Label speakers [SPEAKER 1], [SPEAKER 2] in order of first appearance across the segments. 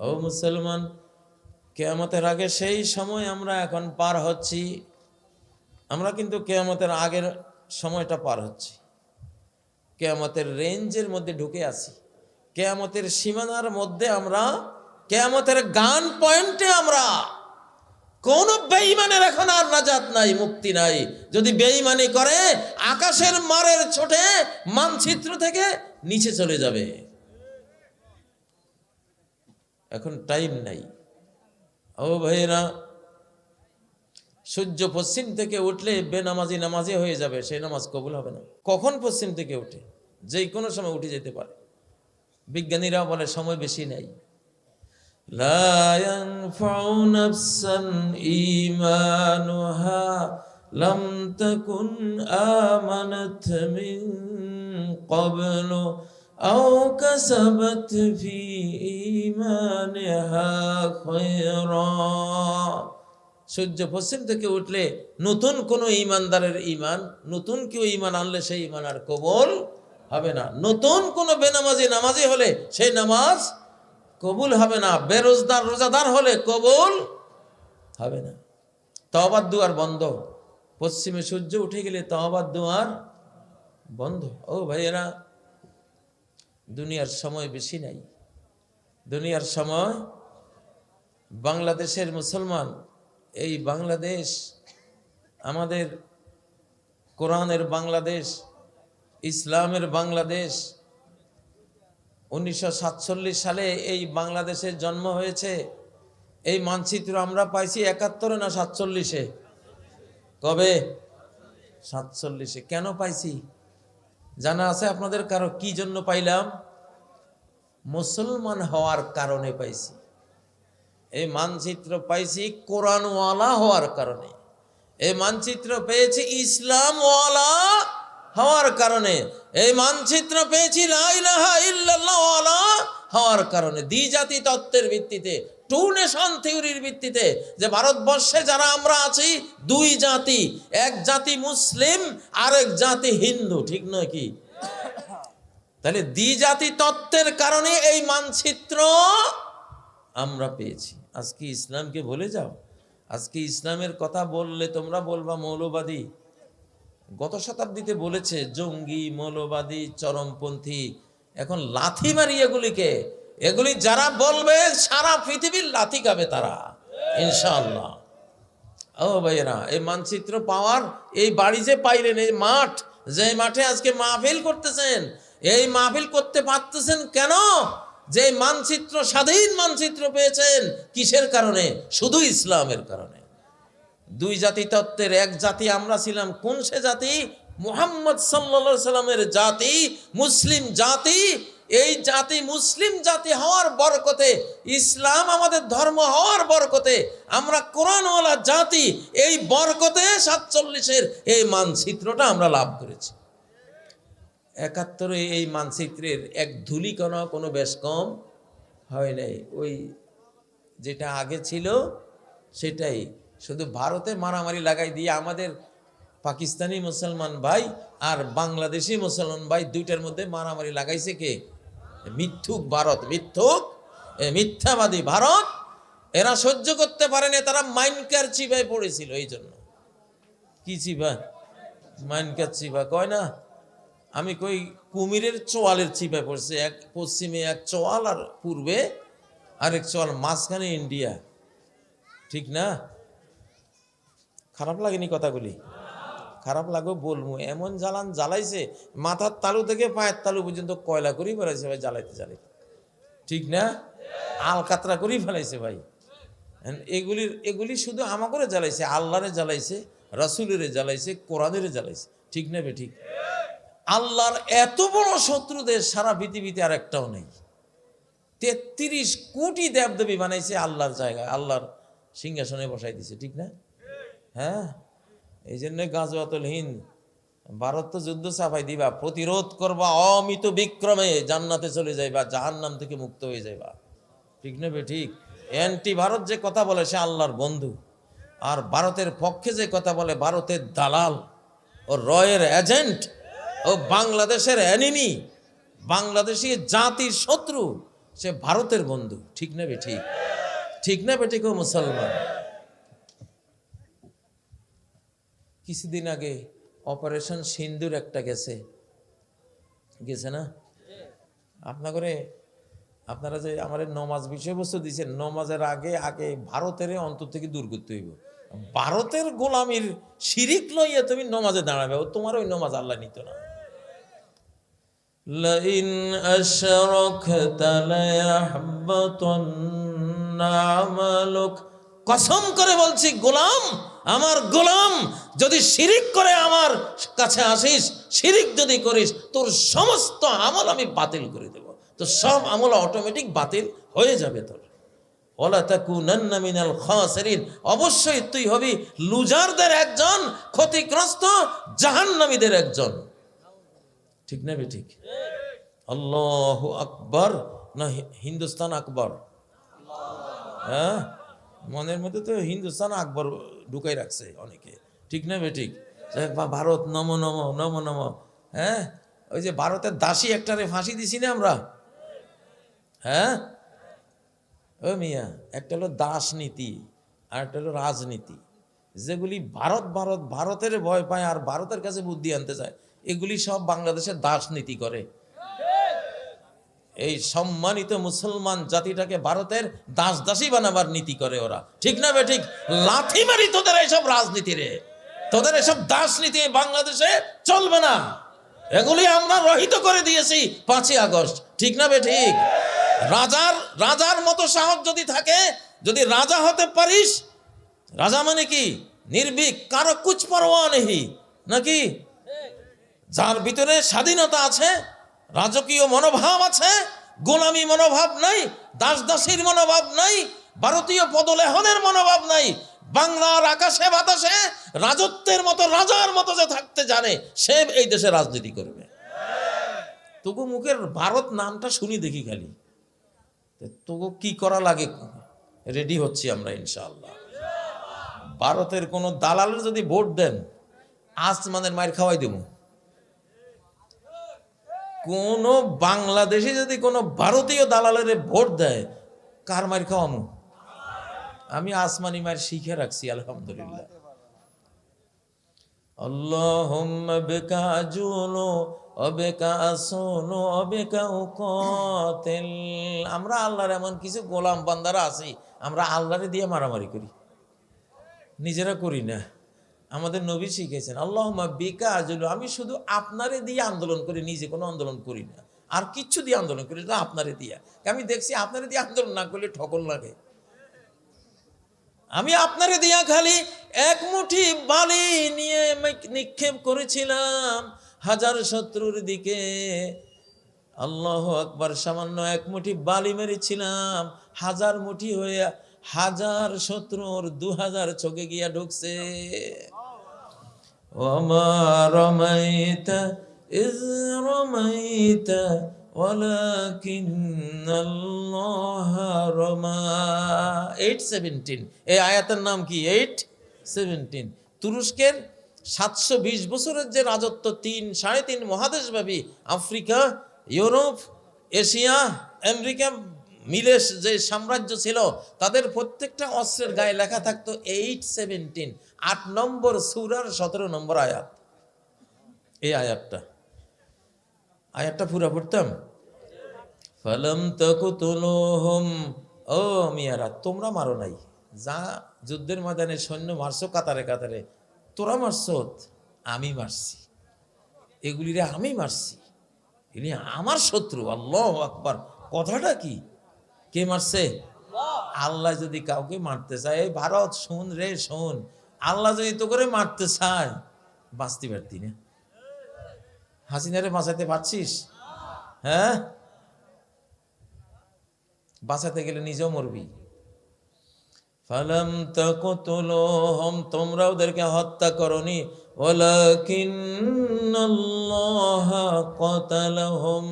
[SPEAKER 1] ও মুসলমান, কিয়ামতের আগে সেই সময় আমরা এখন পার হচ্ছি। আমরা কিন্তু কিয়ামতের আগের সময়টা পার হচ্ছি, কিয়ামতের রেঞ্জের মধ্যে ঢুকে আছি, কিয়ামতের সীমানার মধ্যে আমরা, কিয়ামতের গান পয়েন্টে আমরা। কোন বেঈমানের এখন আর নাজাত নাই, মুক্তি নাই। যদি বেঈমানি করে আকাশের মারের ছোটে মানচিত্র থেকে নিচে চলে যাবে। এখন টাইম নাই। ও ভাইরা, সূর্য পশ্চিম থেকে উঠলে বেনামাজি নামাজি হয়ে যাবে, সেই নামাজ কবুল হবে না। কখন পশ্চিম থেকে উঠে? যে কোনো সময় উঠে যেতে পারে। বিজ্ঞানীরা বলে সময় বেশি নাই। লা ইয়ানফাউ নাফসান ঈমানুহা লাম তাকুন আমানাত মিন ক্বাবলু আও কাসাবাত ফি ঈমানিহা খায়রা। সূর্য পশ্চিম থেকে উঠলে নতুন কোন ঈমানদারের ঈমান, নতুন কেউ ঈমান আনলে সেই ঈমান আর কবুল হবে না। নতুন কোন বেনামাজি নামাজি হলে সেই নামাজ কবুল হবে না। বেরোজদার রোজাদার হলে কবুল হবে না। তওবার দুয়ার বন্ধ। পশ্চিমে সূর্য উঠে গেলে তওবার দুয়ার বন্ধ। ও ভাইয়েরা, দুনিয়ার সময় বেশি নাই। দুনিয়ার সময়, বাংলাদেশের মুসলমান, এই বাংলাদেশ আমাদের কোরআনের বাংলাদেশ, ইসলামের বাংলাদেশ। 1947 সালে এই বাংলাদেশের জন্ম হয়েছে। এই মানচিত্র আমরা পাইছি 71 না 47-এ? কবে? 47-এ। কেন পাইছি জানা আছে আপনাদের কারো? কি জন্য পাইলাম? মুসলমান হওয়ার কারণে পাইছি। এই মানচিত্র পাইছি কোরআনওয়ালা হওয়ার কারণে। এই মানচিত্র পেয়েছি ইসলামওয়ালা হওয়ার কারণে। এই মানচিত্র পেয়েছি লা ইলাহা ইল্লাল্লাহ ওয়ালা হওয়ার কারণে। দ্বিজাতি তত্ত্বের ভিত্তিতে, টু নেশন থিওরির ভিত্তিতে, যে ভারতবর্ষে যারা আমরা আছি দুই জাতি, এক জাতি মুসলিম আর এক জাতি হিন্দু, ঠিক নয় কি? তাহলে দ্বিজাতি তত্ত্বের কারণে এই মানচিত্র আমরা পেয়েছি। আজকে ইসলামকে ভুলে যাও। আজকে ইসলামের কথা বললে তোমরা বলবা মৌলবাদী। গত শতাব্দীতে বলেছে জঙ্গি, মৌলবাদী, চরমপন্থী। এখন লাথি মারি এগুলিকে। এগুলি যারা বলবে সারা পৃথিবীর লাথি খাবে তারা, ইনশাআল্লাহ। ও ভাইয়েরা, এই মানচিত্র পাওয়ার, এই বাড়ি যে পাইলেন, এই মাঠ, যে মাঠে আজকে মাহফিল করতেছেন, এই মাহফিল করতে পারতেছেন কেন? যে মানচিত্র, স্বাধীন মানচিত্র পেয়েছেন কিসের কারণে? শুধু ইসলামের কারণে। দুই জাতি তত্ত্বের এক জাতি আমরা ছিলাম। কোন সে জাতি? মুহাম্মদ সাল্লাল্লাহু আলাইহি সাল্লামের জাতি, মুসলিম জাতি। এই জাতি মুসলিম জাতি হওয়ার বরকতে, ইসলাম আমাদের ধর্ম হওয়ার বরকতে আমরা কোরআনওয়ালা জাতি। এই বরকতে 47-এর এই মানচিত্রটা আমরা লাভ করেছি। 71-এ এই মানচিত্রের এক ধূলিকণা কোনো বেশ কম হয় নাই। ওই যেটা আগে ছিল সেটাই, শুধু ভারতে মারামারি লাগাই দিয়ে আমাদের পাকিস্তানি মুসলমান ভাই আর বাংলাদেশি মুসলমান ভাই দুইটার মধ্যে মারামারি লাগাইছে কে? মিথ্যুক ভারত, মিথ্যাবাদী ভারত। এরা সহ্য করতে পারেনি, তারা মাইনকার চিবায় পড়েছিল। এই জন্য কি চিবা? মাইনকার চিবা কয় না? আমি কই কুমিরের চোয়ালের চিপায় পড়ছে। এক পশ্চিমে এক চোয়াল আর পূর্বে আরেক চোয়াল, মাঝখানে ইন্ডিয়া। ঠিক না? খারাপ লাগেনি কথাগুলি? খারাপ লাগো বলবো। এমন জ্বালান জ্বালাইছে, মাথার তালু থেকে পায়ের তালু পর্যন্ত কয়লা করেই ফেলাইছে ভাই, জ্বালাইতে জ্বালাইতে। ঠিক না? আলকাতরা করেই ফেলাইছে ভাই। এগুলি শুধু আমাকে জ্বালাইছে, আল্লাহরে জ্বালাইছে, রাসূলের জ্বালাইছে, কোরআনের জ্বালাইছে। ঠিক না বে ঠিক? আল্লাহর এত বড় শত্রুদের সারা পৃথিবীতে আর একটাও নেই। 33 কোটি দেবদেবী বানাইছে আল্লাহর জায়গায়, আল্লাহর সিংহাসনে বসাই দিছে। ঠিক না? হ্যাঁ, এই জন্য গাজওয়াতুল হিন্দ, ভারত তো যুদ্ধ চাপাই দিবা, প্রতিরোধ করবা, অমিত বিক্রমে জান্নাতে চলে যাইবা, জাহান্নাম থেকে মুক্ত হয়ে যাইবা। ঠিক না বে ঠিক? অ্যান্টি ভারত যে কথা বলে সে আল্লাহর বন্ধু, আর ভারতের পক্ষে যে কথা বলে ভারতের দালাল ও রয়ের এজেন্ট ও বাংলাদেশের এনিমি, বাংলাদেশি জাতির শত্রু। সে ভারতের বন্ধু। ঠিক না বেঠিক? ঠিক না বেঠিক? ও মুসলমান, কিছুদিন আগে অপারেশন সিন্দুর একটা গেছে না আপনারা যে আমার নমাজ বিষয়বস্তু দিচ্ছেন, নমাজের আগে আগে ভারতের অন্তর থেকে দূর করতে হইব। ভারতের গোলামির শিরিক লইয়া তুমি নমাজে দাঁড়াবে, ও তোমার ওই নমাজ আল্লাহ নিত না। লাইন আশরাকতা লায়াহবাতান্না আমালুক, কসম করে বলছি গোলাম, আমার গোলাম, যদি শিরিক করে আমার কাছে আসিস, শিরিক যদি করিস, তোর সমস্ত আমল আমি বাতিল করে দেব। তো সব আমল অটোমেটিক বাতিল হয়ে যাবে তোর। ওয়ালা তাকুনান্না মিনাল খাসিরিন, অবশ্যই তুই হবি লুজারদের একজন, ক্ষতিগ্রস্ত জাহান্নামীদের একজন। ঠিক না বেঠিক? আল্লাহু আকবার না হিন্দুস্তান আকবর? হ্যাঁ, মনের মধ্যে তো হিন্দুস্তান আকবর ঢুকাই রাখছে অনেকে। ঠিক না বেঠিক? ভারত নমো নমো নমো নমো। হ্যাঁ, ওই যে ভারতের দাসী একটারে ফাঁসি দিছি না আমরা। হ্যাঁ ও মিয়া, একটা হলো দাসনীতি আর একটা হলো রাজনীতি। যেগুলি ভারতের ভয় পায় আর ভারতের কাছে বুদ্ধি আনতে চায়, এগুলি সব বাংলাদেশের দাসনীতি করে। এই সম্মানিত মুসলমান জাতিটাকে ভারতের দাসী বানাবার নীতি করে ওরা। ঠিক না বেঠিক? লাথি মারি তোদের এইসব রাজনীতি রে, তোদের এসব দাসনীতি বাংলাদেশে চলবে না। এগুলি আমরা রহিত করে দিয়েছি 5ই আগস্ট। ঠিক না বেঠিক? রাজার মতো সাহস যদি থাকে, যদি রাজা হতে পারিস, রাজা মানে কি? নির্ভীক, কারো কুছ পরোয়া নেই, নাকি? যার ভিতরে স্বাধীনতা আছে, রাজকীয় মনোভাব আছে, গোলামী মনোভাব নাই, দাসীর মনোভাব নাই, ভারতীয় পদলেহনের মনোভাব নাই, বাংলার আকাশে বাতাসে রাজত্বের মতো, রাজার মতো যে থাকতে জানে, সে এই দেশে রাজনীতি করবে। তবু মুখের ভারত নামটা শুনি দেখি খালি, তবু কি করা লাগে রেডি হচ্ছি আমরা ইনশাআল্লাহ। ভারতের কোন দালালের যদি ভোট দেন, আসমানের মায়ের খাওয়াই দেব। কোন বাংলাদেশে যদি কোন ভারতীয় দালালের ভোট দেয়, কার মায়ের খাওয়ামু? আমি আসমানি মায়ের শিখে রাখছি আলহামদুলিল্লাহ। আল্লাহুম্মা বিকা আজুলু ওয়া বিকা আসুলু ওয়া বিকা উকাতিল। আমরা আল্লাহর এমন কিছু গোলাম বান্দারা আছি, আমরা আল্লাহরে দিয়ে মারামারি করি, নিজেরা করি না। আমাদের নবী শিখেছেন আল্লাহুম্মা বিকা আজুলু, আমি শুধু আপনারে দিয়ে আন্দোলন করি, নিজে কোনো আন্দোলন করি না। আর কিচ্ছু দিয়ে আন্দোলন করি না, আপনারে দিয়া। আমি দেখছি আপনারে দিয়ে আন্দোলন না করলে ঠকন লাগে। আমি আপনারে দিয়া খালি এক মুঠি বালি নিয়ে নিক্ষেপ করেছিলাম হাজার শত্রুর দিকে। আল্লাহু আকবার, সামান্য এক মুঠি বালি মেরেছিলাম, হাজার মুঠি হয়ে হাজার শত্রুর 2000 চোখে গিয়া ঢুকছে। ওমা রমাইতা ইজ রমাইতা ওয়ালাকিন্নাল্লাহ রমা। 8:17 এই আয়াতের নাম কি? 8:17। তুরস্কের 720 বছরের যে রাজত্ব, 3.5 মহাদেশব্যাপী, আফ্রিকা, ইউরোপ, এশিয়া, আমেরিকা মিলে যে সাম্রাজ্য ছিল, তাদের প্রত্যেকটা অস্ত্রের গায়ে লেখা থাকতো 8:17, 8 নম্বর সূরার 17 নম্বর আয়াত। এই আয়াতটা পুরা পড়তাম। ফালাম তাকুতুলুহুম, ও মিয়ারা, তোমরা মারো নাই, যা যুদ্ধের ময়দানে সৈন্য মারছো কাতারে কাতারে, তোরা মারছো, আমি মারছি, এগুলিরে আমি মারছি, এগুলি আমার শত্রু। আল্লাহু আকবার। কথাটা কি? কে মারছে? আল্লাহ যদি কাউকে মারতে চায়, এই ভারত শোন রে শোন, আল্লাহ যদি তো করে মারতে চায়, বাঁচতে পারতি না। হাসিনারে বাঁচাতে পারছিস? হ্যাঁ, বাঁচাতে গেলে নিজেও মরবি। ফালাম তাকুতুলুহুম, তোমরা ওদেরকে হত্যা করনি, ওয়ালাকিন্নাল্লাহ কাতালাহুম,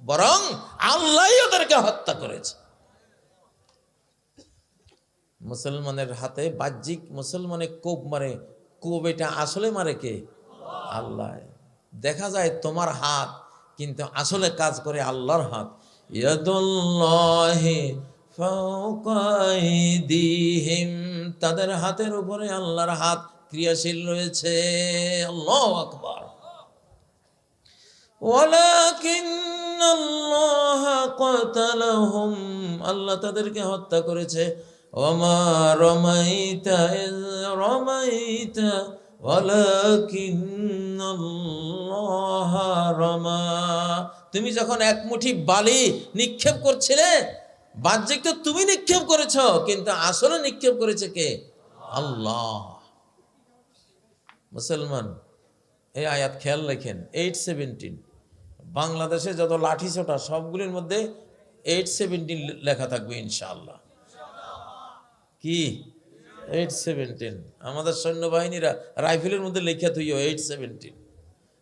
[SPEAKER 1] বরং আল্লাহই ওদেরকে হত্যা করেছে। মুসলমানের হাতে বাহ্যিক মুসলমানে কোপ মারে, কোপ এটা আসলে মারে কে? আল্লাহ। দেখা যায় তোমার হাত, কিন্তু আসলে কাজ করে আল্লাহর হাত। ইয়াদুল্লাহি ফাওকা আইদিহিম, তাদের হাতের উপরে আল্লাহর হাত ক্রিয়াশীল রয়েছে। আল্লাহু আকবার। ওয়ালাকিন্নাল্লাহা ক্বাতালাহুম, আল্লাহ তাদেরকে হত্যা করেছে। ওয়ামা রামাইতা ইয রামাইতা ওয়ালাকিন্নাল্লাহা রামা, তুমি যখন এক মুঠি বালি নিক্ষেপ করছিলে, বাহ্যিক তো তুমি নিক্ষেপ করেছ, কিন্তু আসলে নিক্ষেপ করেছে কে? আল্লাহ। মুসলমান, এই আয়াত খেয়াল রাখেন। 817 বাংলাদেশে যত লাঠি ছোটা সবগুলির মধ্যে 817 লেখা থাকবে ইনশাআল্লাহ। কি 817? আমাদের সৈন্যবাহিনীরা রাইফেলের মধ্যে লেখা থইও 817,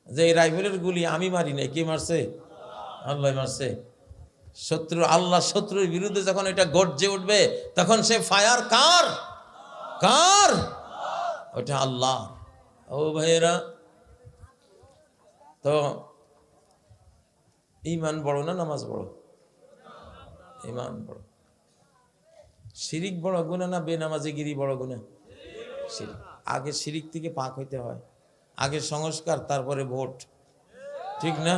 [SPEAKER 1] যে এই রাইফেলের গুলি আমি মারি নাই, কে মারছে? আল্লাহ মারছে। শত্রু, আল্লাহ শত্রুর বিরুদ্ধে যখন এটা গর্জে উঠবে, তখন সে ফায়ার কার? কার? ওটা আল্লাহ। ও ভাইয়েরা, তো ঈমান বড় না নামাজ বড়? ঈমান বড়। শিরিক বড় গুনাহ না বেনামাজিগিরি বড় গুনাহ? শিরিক। আগে শিরিক থেকে পাক হইতে হয়, আগে সংস্কার, তারপরে ভোট, ঠিক না?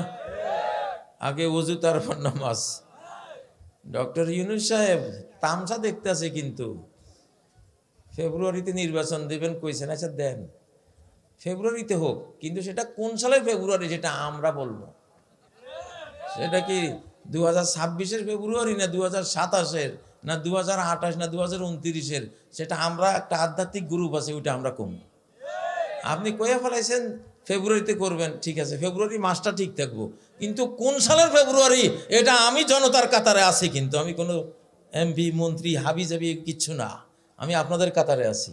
[SPEAKER 1] আগে ওযু, তারপর নামাজ। ডক্টর ইউনূস সাহেব তামসা দেখতে আছে, কিন্তু ফেব্রুয়ারিতে নির্বাচন দেবেন কইছেন। আচ্ছা দেন, ফেব্রুয়ারিতে হোক, কিন্তু সেটা কোন সালের ফেব্রুয়ারি যেটা আমরা বলবো? সেটা কি 2026-এর ফেব্রুয়ারি, না 2027-এর, না 2028, না 2029-এর? সেটা আমরা একটা আধ্যাত্মিক গ্রুপ আছে, ওইটা আমরা কম। আপনি কয়ে ফেলাইছেন ফেব্রুয়ারিতে করবেন, ঠিক আছে, ফেব্রুয়ারি মাসটা ঠিক থাকবো, কিন্তু কোন সালের ফেব্রুয়ারি এটা আমি জনতার কাতারে আছি, কিন্তু আমি কোনো এমপি, মন্ত্রী, হাবি জাবি কিচ্ছু না। আমি আপনাদের কাতারে আছি,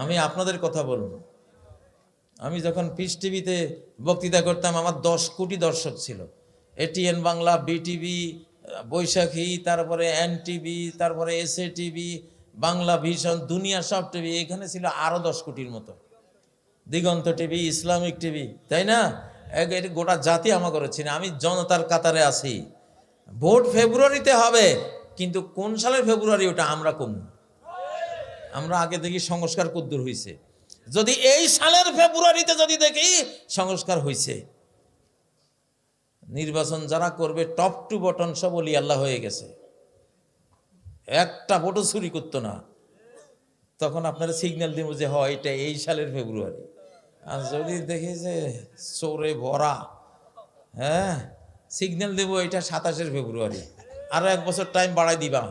[SPEAKER 1] আমি আপনাদের কথা বলবো। আমি যখন পিস টিভিতে বক্তৃতা করতাম, আমার 10 কোটি দর্শক ছিল। এটিএন বাংলা, বিটিভি, বৈশাখী, তারপরে এনটিভি, তারপরে এসএ টিভি, বাংলা ভিশন, দুনিয়া সব টিভি, এখানে ছিল আরো 10 কোটির মতো। দিগন্ত টিভি, ইসলামিক টিভি, তাই না? গোটা জাতি আমার করেছি না। আমি জনতার কাতারে আছি। ভোট ফেব্রুয়ারিতে হবে, কিন্তু কোন সালের ফেব্রুয়ারি ওটা আমরা কম। আমরা আগে দেখি সংস্কার কদ্দুর হয়েছে। যদি এই সালের ফেব্রুয়ারিতে যদি দেখি সংস্কার হয়েছে, নির্বাচন যারা করবে টপ টু বটন সব ওলি আল্লাহ হয়ে গেছে, একটা ভোটও চুরি করতো না, তখন আপনারা সিগন্যাল দিব যে হয় এটা এই সালের ফেব্রুয়ারি। আর যদি দেখি যে চোরে ভরা, হ্যাঁ, সিগন্যাল দেবো এটা 27-এর ফেব্রুয়ারি, আরো 1 বছর টাইম বাড়াই দিবা।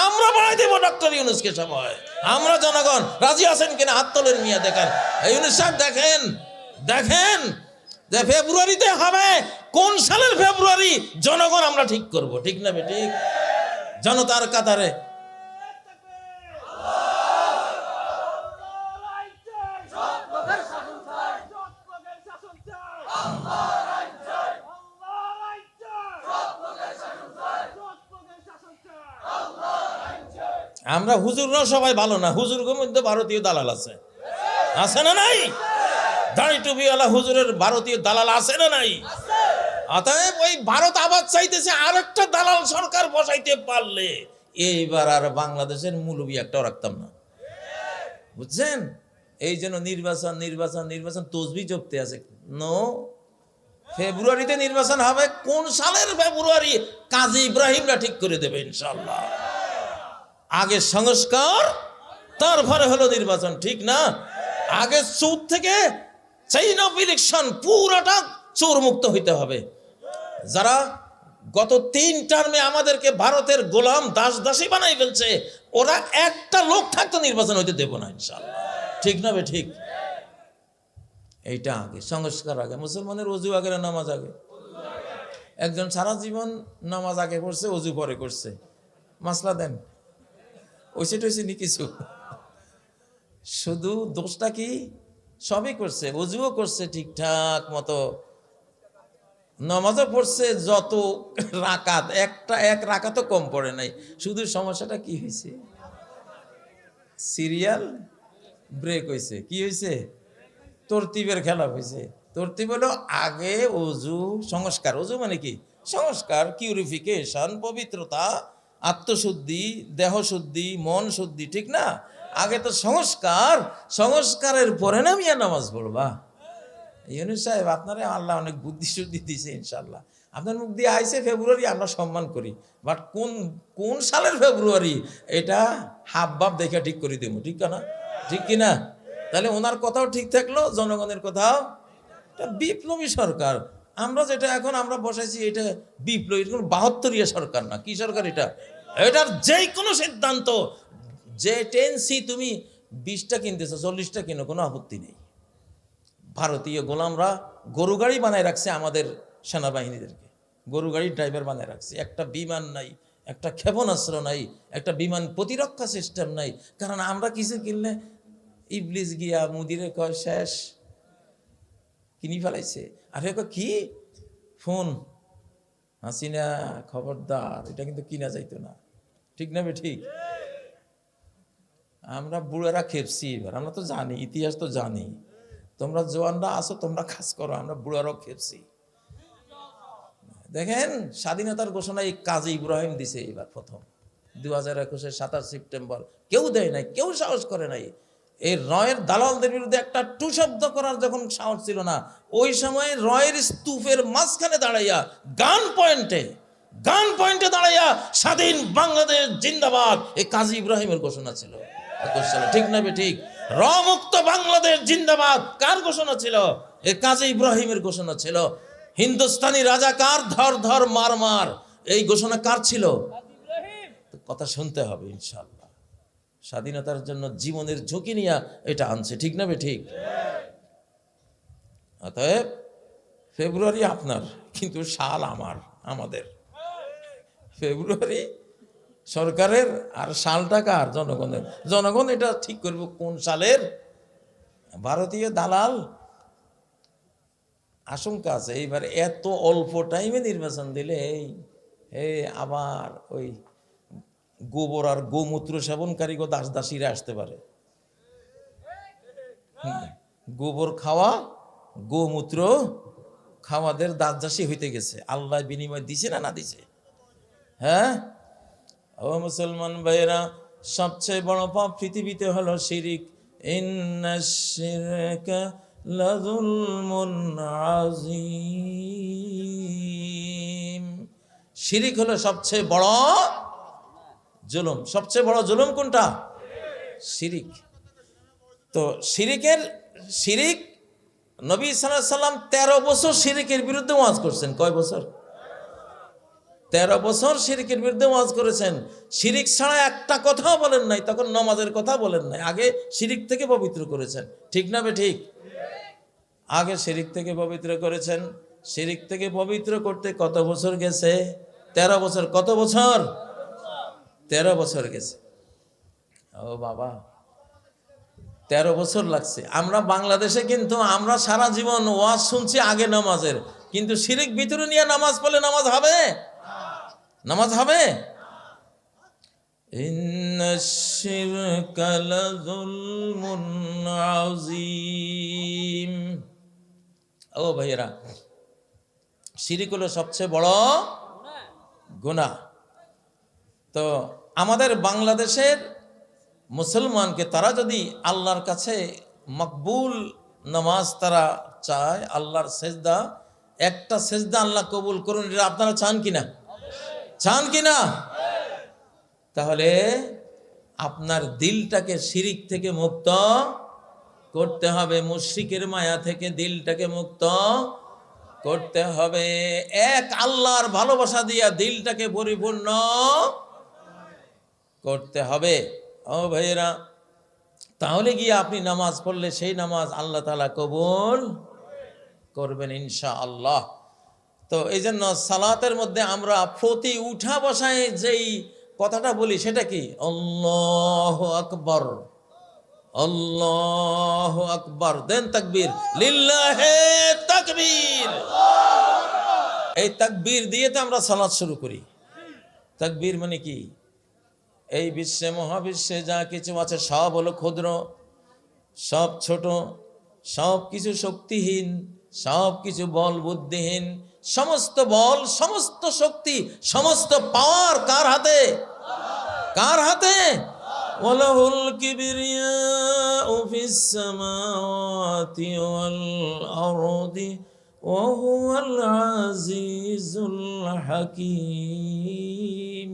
[SPEAKER 1] আমরা বাড়াই দেবো ডক্টর ইউনূসকে সময়। আমরা জনগণ রাজি আছেন কিনা হাত তোলেন মিয়া, দেখেন ইউনূস সাহেব, দেখেন দেখেন যে ফেব্রুয়ারিতে হবে, কোন সালের ফেব্রুয়ারি জনগণ আমরা ঠিক করব, ঠিক না ঠিক? জনতার কাতারে আমরা হুজুররাও সবাই ভালো না, হুজুরদের মধ্যে ভারতীয় দালাল আছে, আছে না নাই? দাড়ি টুপিওয়ালা হুজুরের ভারতীয় দালাল আছে না নাই? অতএব ওই ভারত আবার চাইতেছে আরেকটা দালাল সরকার বসাইতে পারলে এইবার আর বাংলাদেশের মৌলবি একটাও রাখতাম না, বুঝছেন? এই জন্য নির্বাচন নির্বাচন নির্বাচন তসবিহ জপতে আছে। নো, ফেব্রুয়ারিতে নির্বাচন হবে, কোন সালের ফেব্রুয়ারি কাজী ইব্রাহিমরা ঠিক করে দেবে ইনশাআল্লাহ। আগে সংস্কার, তারপরে হলো নির্বাচন, ঠিক না? আগে চোর থেকে চেইন অফ ইলেকশন পুরাটা চোর মুক্ত হইতে হবে। যারা গত 3 টার্মে আমাদেরকে ভারতের গোলাম দাস দাসী বানাই ফেলছে, ওরা একটা লোক থাকতো নির্বাচন হইতে দেব না ইনশাআল্লাহ, ঠিক না বে ঠিক? এইটা আগে, সংস্কার আগে। মুসলমানের ওযু আগে না নামাজ আগে? একজন সারা জীবন নামাজ আগে করছে, ওযু পরে করছে, মাসলা দেন, ওইসে টইছে নি কিছু? শুধু দোষটা কি? সবই করছে, ওযুও করছে ঠিকঠাক মতো, নামাজও পড়ছে, যত রাকাত, এক রাকাতও কম পড়ে নাই। শুধু সমস্যাটা কি হয়েছে? সিরিয়াল ব্রেক হয়েছে। কি হয়েছে? তরতিবের খেলা হয়েছে। তরতিব হলো আগে ওযু সংস্কার। ওযু মানে কি? সংস্কার, কিউরিফিকেশন, পবিত্রতা, আত্মশুদ্ধি, দেহশুদ্ধি, মন শুদ্ধি, ঠিক না? আগে তো সংস্কার, সংস্কারের পরে না মিয়া নামাজ পড়বা। ইউনুস সাহেব, আপনারে আল্লাহ অনেক বুদ্ধি শুদ্ধি দিছে ইনশাল্লাহ। আপনার মুখ দিয়ে আইছে ফেব্রুয়ারি, আমরা সম্মান করি, বাট কোন কোন সালের ফেব্রুয়ারি এটা হাব ভাব দেখে ঠিক করে দেবো, ঠিক না? ঠিক কিনা? তাহলে ওনার কথাও ঠিক থাকলো, জনগণের কথাও। এটা বিপ্লবী সরকার। আমরা যেটা এখন আমরা বসাইছি এটা বিপ্লবী, এটা কোনো 72 সরকার না। কি সরকার এটা? এটার যে কোনো সিদ্ধান্ত, যে টেন্সি তুমি 20টা কিনতেছো, 40টা কিনো, কোনো আপত্তি নেই। ভারতীয় গোলামরা গরু গাড়ি বানায় রাখছে আমাদের সেনাবাহিনীদেরকে, গরু গাড়ির ড্রাইভার বানায় রাখছে। একটা বিমান নাই, একটা ক্ষেপণাস্ত্র নাই, একটা বিমান প্রতিরক্ষা সিস্টেম নাই। কারণ আমরা কিছু কিনলে ইবলিস গিয়া মুদিরে কয় শেষ, কিনি ফেলাইছে। আর কি ফোন, হাসিনা খবরদার, এটা কিন্তু কিনা যাইতো না, ঠিক না? ঠিক। আমরা বুড়ারা খেপছি এবার, আমরা তো জানি, ইতিহাস তো জানি। তোমরা জওয়ানরা আসো, তোমরা কাজ করো, আমরা বুড়ারাও খেপছি। দেখেন, স্বাধীনতার ঘোষণা এই কাজী ইব্রাহিম দিছে এবার প্রথম 2021-এর 27 সেপ্টেম্বর। কেউ দেয় নাই, কেউ সাহস করে নাই। এই রয়ের দালালদের বিরুদ্ধে একটা টু শব্দ করার যখন সাহস ছিল না, ওই সময় রয়ের স্তূপের মাঝখানে দাঁড়াইয়া গান পয়েন্টে দাঁড়াইয়া স্বাধীন বাংলাদেশ জিন্দাবাদ, এই কাজী ইব্রাহিমের ঘোষণা ছিল। ঠিক না? ঠিক। র মুক্ত বাংলাদেশ জিন্দাবাদ কার ঘোষণা ছিল? এই কাজী ইব্রাহিমের ঘোষণা ছিল। হিন্দুস্তানি রাজাকার, ধর ধর মার মার, এই ঘোষণা কার ছিল? কথা শুনতে হবে ইনশাআল্লাহ। স্বাধীনতার জন্য জীবনের ঝুঁকি নিয়ে এটা আনছে, ঠিক না? ঠিক। অতএব ফেব্রুয়ারি আপনার, কিন্তু সাল আমাদের। ফেব্রুয়ারি সরকারের আর সালটা কার? জনগণের। জনগণ এটা ঠিক করবে কোন সালের। ভারতীয় দালাল আশঙ্কা আছে এইবার এত অল্প টাইমে নির্বাচন দিলে আবার ওই গোবর আর গোমূত্র সেবনকারী দাস দাসীরা আসতে পারে। গোবর খাওয়া, গোমূত্র খাওয়াদের দাস দাসী হইতে গেছে। আল্লাহ বিনিময় দিছে না দিছে? হ্যাঁ ও মুসলমান ভাইরা, সবচেয়ে বড় পাপ পৃথিবীতে হলো শিরিক। ইন্নাশ শিরকা লাযুলমুন আযীম। শিরিক হলো সবচেয়ে বড় জুলুম। সবচেয়ে বড় জুলুম কোনটা? শিরিক। তো শিরিক নবী সাল্লাল্লাহু আলাইহি সাল্লাম 13 বছর শিরিকের বিরুদ্ধে ওয়াজ করছেন। কয় বছর? 13 বছর শিরিকের বিরুদ্ধে ওয়াজ করেছেন। শিরিক ছাড়া একটা কথাও বলেন নাই। তখন নামাজের কথা বলেন নাই, আগে শিরিক থেকে পবিত্র করেছেন, ঠিক না? ঠিক। আগে শিরিক থেকে পবিত্র করেছেন। শিরিক থেকে পবিত্র করতে কত বছর গেছে? 13 বছর। কত বছর? 13 বছর গেছে। ও বাবা, 13 বছর লাগছে। আমরা বাংলাদেশে কিন্তু আমরা সারা জীবন ওয়াজ শুনছি আগে নামাজের, কিন্তু শিরিক ভিতরে নিয়ে নামাজ পড়লে নামাজ হবে? নামাজ হবে? ইন্নাশ শিরকা লাযুলমুন আযীম। ও ভাইয়েরা, শিরিক হলো সবচেয়ে বড় গুনাহ। তো আমাদের বাংলাদেশের মুসলমানকে তারা যদি আল্লাহর কাছে মকবুল নামাজ তারা চায়, আল্লাহর সেজদা, একটা সেজদা আল্লাহ কবুল করুন, এটা আপনারা চান কিনা? চান কিনা? তাহলে আপনার দিলটাকে শিরিক থেকে মুক্ত করতে হবে, মুশরিকের মায়া থেকে দিলটাকে মুক্ত করতে হবে। এক আল্লাহর ভালোবাসা দিয়া দিলটাকে পরিপূর্ণ করতে হবে। ও ভাইয়েরা, তাহলে গিয়ে আপনি নামাজ পড়লে সেই নামাজ আল্লাহ তাআলা কবুল করবেন ইনশাআল্লাহ। তো এই জন্য সালাতের মধ্যে আমরা প্রতি উঠা বসায় যেই কথাটা বলি সেটা কি? আল্লাহু আকবার, আল্লাহু আকবার, দেন তাকবীর, লিল্লাহি তাকবীর। এই তাকবীর দিয়ে তো আমরা সালাত শুরু করি। তাকবীর মানে কি? এই বিশ্বে, মহাবিশ্বে যা কিছু আছে সব হলো ক্ষুদ্র, সব ছোট, সব কিছু শক্তিহীন, সব কিছু বল বুদ্ধিহীন, সমস্ত বল, সমস্ত শক্তি, সমস্ত পাওয়ার কার হাতে? কার হাতে? ওয়ালাহুল কিবরিয়াউ ফিস সামাওয়াতি ওয়াল আরদি ওয়া হুয়াল আজিজুল হাকীম।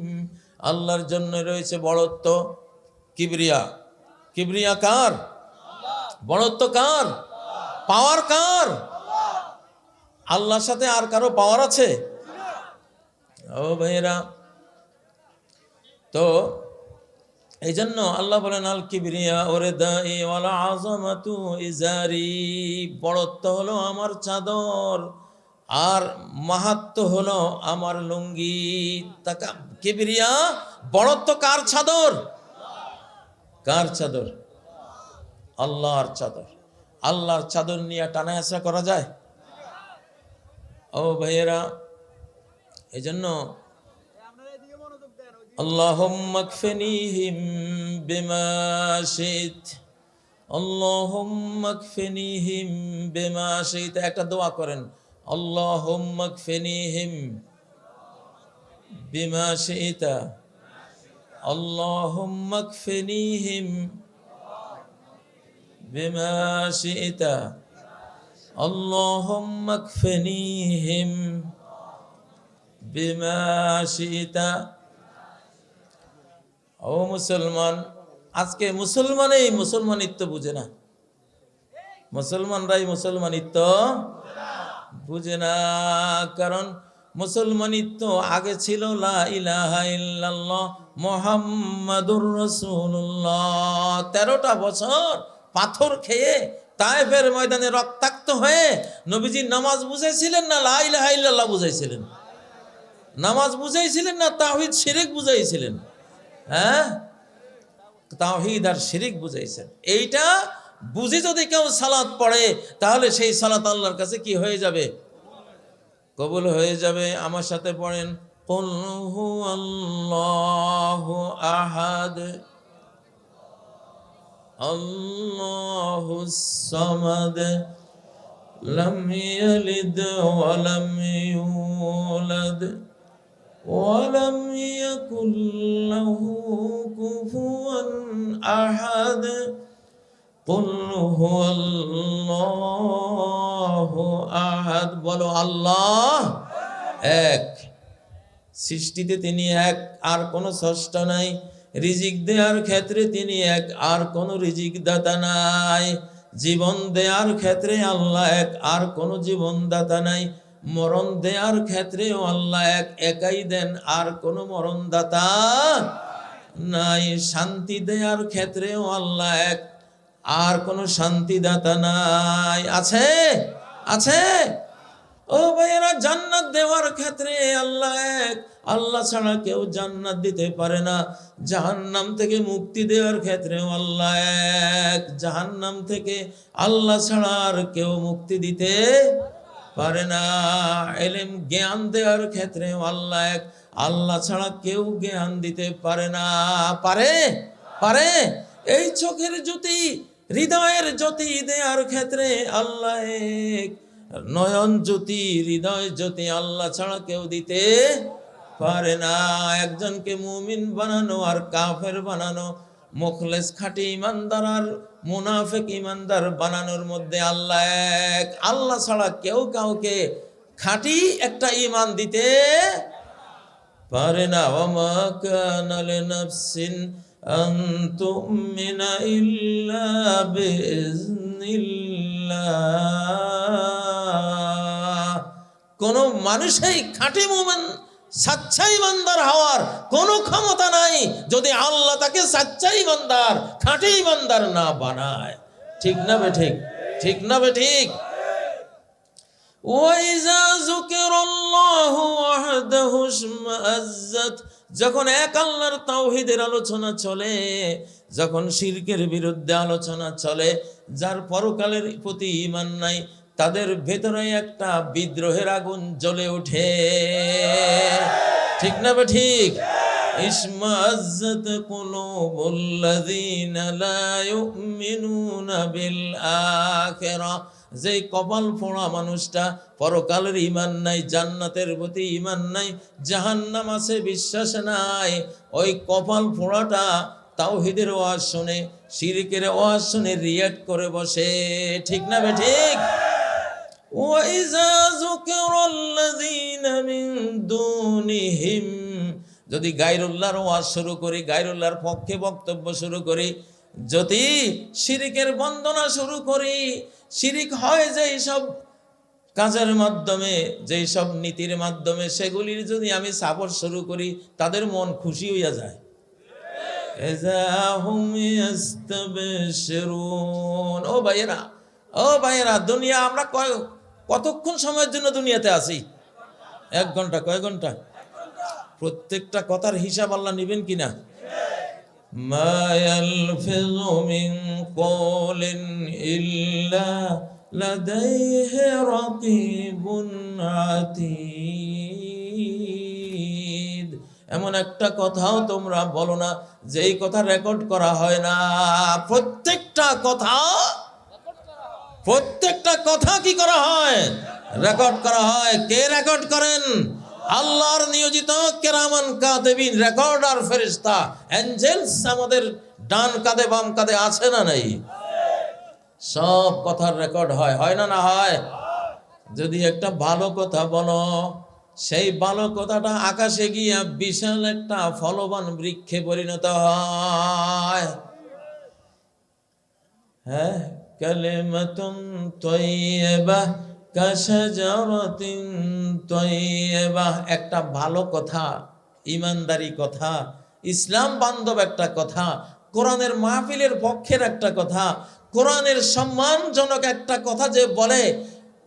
[SPEAKER 1] আল্লাহর জন্য রয়েছে বড়ত্ব, কিবরিয়া। কিবরিয়া কার? বড়ত্ব কার? পাওয়ার কার? আল্লাহর সাথে আর কারো পাওয়ার আছে? ও ভাইরা, তো এই জন্য আল্লাহ বলেন আল কিবরিয়া ওরিদাই ওয়াল আযামাতু ইজারি, বড়ত্ব হলো আমার চাদর আর মাহাত্ম্য হলো আমার লুঙ্গি। তাকা কিবরিয়া, বড়ত্ব কার চাদর? কার চাদর? আল্লাহর চাদর। আল্লাহর চাদর নিয়ে টানা হেঁচড়া করা যায়? ও ভাইয়েরা, এই জন্য আল্লাহুম্মা কফিনিহিম বিমা শিত, আল্লাহুম্মা কফিনিহিম বিমা শিত। একটা দোয়া করেন, আল্লাহুম্মা কফিনিহিম বিমা শিতা, আল্লাহুম্মা কফিনিহিম বিমা শিতা, আল্লাহুম্মা কফিনিহিম বিমা শিতা। ও মুসলমান, আজকে মুসলমানেই মুসলমানিত্ব বুঝে না। মুসলমানরাই মুসলমানিত্ব বুঝে না, কারণ মুসলমানিত্ব আগে ছিল লা ইলাহা ইল্লাল্লাহ মুহাম্মাদুর রাসূলুল্লাহ। 13টা বছর পাথর খেয়ে তায়েফের ময়দানে রক্তাক্ত হয়ে নবীজি নামাজ বুঝাইছিলেন না লা ইলাহা ইল্লাল্লাহ বুঝাইছিলেন? নামাজ বুঝাইছিলেন না তাওহীদ শিরক বুঝাইছিলেন? হ্যাঁ, তাওহীদ আর শিরক বুঝাইছেন। এইটা বুঝে যদি কেউ সালাত পড়ে তাহলে সেই সালাত আল্লাহর কাছে কি হয়ে যাবে? কবুল হয়ে যাবে। আমার সাথে পড়েন, কুল হুয়াল্লাহু আহাদ আল্লাহুস সামাদ লাম ইয়ালিদ ওয়া লাম ইউলাদ ওয়ালাম ইয়াকুল লাহু কুফুয়ান আহাদ। কুল হুয়াল্লাহু আহাদ। বলো আল্লাহ এক। সৃষ্টিতে তিনি এক, আর কোনো স্রষ্টা নাই। রিজিক দেওয়ার ক্ষেত্রে তিনি এক, আর কোনো রিজিক দাতা নাই। জীবন দেওয়ার ক্ষেত্রে আল্লাহ এক, আর কোনো জীবন দাতা নাই। মরণ দেওয়ার ক্ষেত্রেও আল্লাহ এক, একাই দেন, আর কোনো মরণদাতা নাই। শান্তি দেওয়ার ক্ষেত্রেও আল্লাহ এক, আর কোনো শান্তিদাতা নাই। আছে? আছে? ও ভাইয়েরা, জান্নাত দেওয়ার ক্ষেত্রে আল্লাহ এক, আল্লাহ ছাড়া কেউ জান্নাত দিতে পারে না। জাহান্নাম থেকে মুক্তি দেওয়ার ক্ষেত্রেও আল্লাহ এক, জাহান্নাম থেকে আল্লাহ ছাড়া আর কেউ মুক্তি দিতে পারে না। ইলম জ্ঞান দেওয়ার ক্ষেত্রেও আল্লাহ এক, আল্লাহ ছাড়া কেউ জ্ঞান দিতে পারে না। পারে? পারে? এই চোখের জ্যোতি, হৃদয়ের জ্যোতি দেওয়ার ক্ষেত্রে আল্লাহ এক। নয়ন জ্যোতি, হৃদয় জ্যোতি আল্লাহ ছাড়া কেউ দিতে পারে না। একজনকে মুমিন বানানো আর কাফের বানানো, মুখলেস খাঁটি ইমানদার আর মুনাফিক ইমানদার বানানোর মধ্যে আল্লাহ এক। আল্লাহ ছাড়া কেউ কাউকে খাঁটি একটা ঈমান দিতে পারে না। ওয়ামা কানা লিনাফসিন আন তুমিনা ইল্লা বিইজনিল্লাহ। কোন মানুষই খাঁটি মুমিন সাচ্চা ইমানদার হওয়ার কোনো ক্ষমতা নাই যদি আল্লাহ তাকে সাচ্চা ইমানদার, খাঁটি ইমানদার না বানায়। ঠিক না বে ঠিক? ঠিক না বে ঠিক? ওয়াইজা যুকিরাল্লাহু ওয়াহদাহু ইশমাআজ্জাত। যখন এক আল্লাহর তাওহীদের আলোচনা চলে, যখন শিরকের বিরুদ্ধে আলোচনা চলে, যার পরকালের প্রতি ঈমান নাই, তাদের ভেতরে একটা বিদ্রোহের আগুন জ্বলে ওঠে। ঠিক না বে ঠিক? ইশমাআজ্জাত কুলুবুল্লাযীনা লা ইউমিনুনা বিল আখিরাহ। যেই কপাল ফোঁড়া মানুষটা পরকালের ঈমান নাই, জান্নাতের প্রতি ঈমান নাই, জাহান্নাম আছে বিশ্বাস নাই, ওই কপাল ফোঁড়াটা তাওহীদের ওয়াজ শুনে, শিরকের ওয়াজ শুনে রিয়াক্ট করে বসে। ঠিক না বেঠিক? ওয়াইজা যুকিরাল্লাযীনা মিন দুনিহিম, যদি গায়রুল্লাহর ওয়াজ শুরু করি, গায়রুল্লাহর পক্ষে বক্তব্য শুরু করি, যদি শিরকের বন্দনা শুরু করি, শিরিক হয় যেই সব কাজের মাধ্যমে, যেই সব নীতির মাধ্যমে, সেগুলির যদি আমি সাপোর্ট শুরু করি, তাদের মন খুশি হইয়া যায়। ও ভাইয়েরা, ও ভাইয়েরা, দুনিয়া আমরা কতক্ষণ সময়ের জন্য দুনিয়াতে আছি? 1 ঘন্টা। কয় ঘন্টা? প্রত্যেকটা কথার হিসাব আল্লাহ নিবেন কিনা? মা ইয়ালফিযু মিন কওলিন ইল্লা লাদাইহি রাকীবুন আতীদ। এমন একটা কথাও তোমরা বলো না যেই কথা রেকর্ড করা হয় না। প্রত্যেকটা কথা কি করা হয়? রেকর্ড করা হয়। কে রেকর্ড করেন? আল্লাহর নিয়োজিত কেরামান কাতিবিন, রেকর্ডার ফেরেশতা, এঞ্জেলস আমাদের ডান কাঁধে বাম কাঁধে আছে না নাই? সব কথার রেকর্ড হয়, হয় না? না হয়? যদি একটা ভালো কথা বলো, সেই ভালো কথাটা আকাশে গিয়া বিশাল একটা ফলবান বৃক্ষে পরিণত হয়। হ্যাঁ, কালিমাতুন তাইয়্যিবাহ কাশাজারাতিন তাইয়্যিবাহ, একটা ভালো কথা, ইমানদারি কথা, ইসলাম বান্ধব একটা কথা, কোরআনের মাহফিলের পক্ষের একটা কথা, কোরআনের সম্মানজনক একটা কথা যে বলে,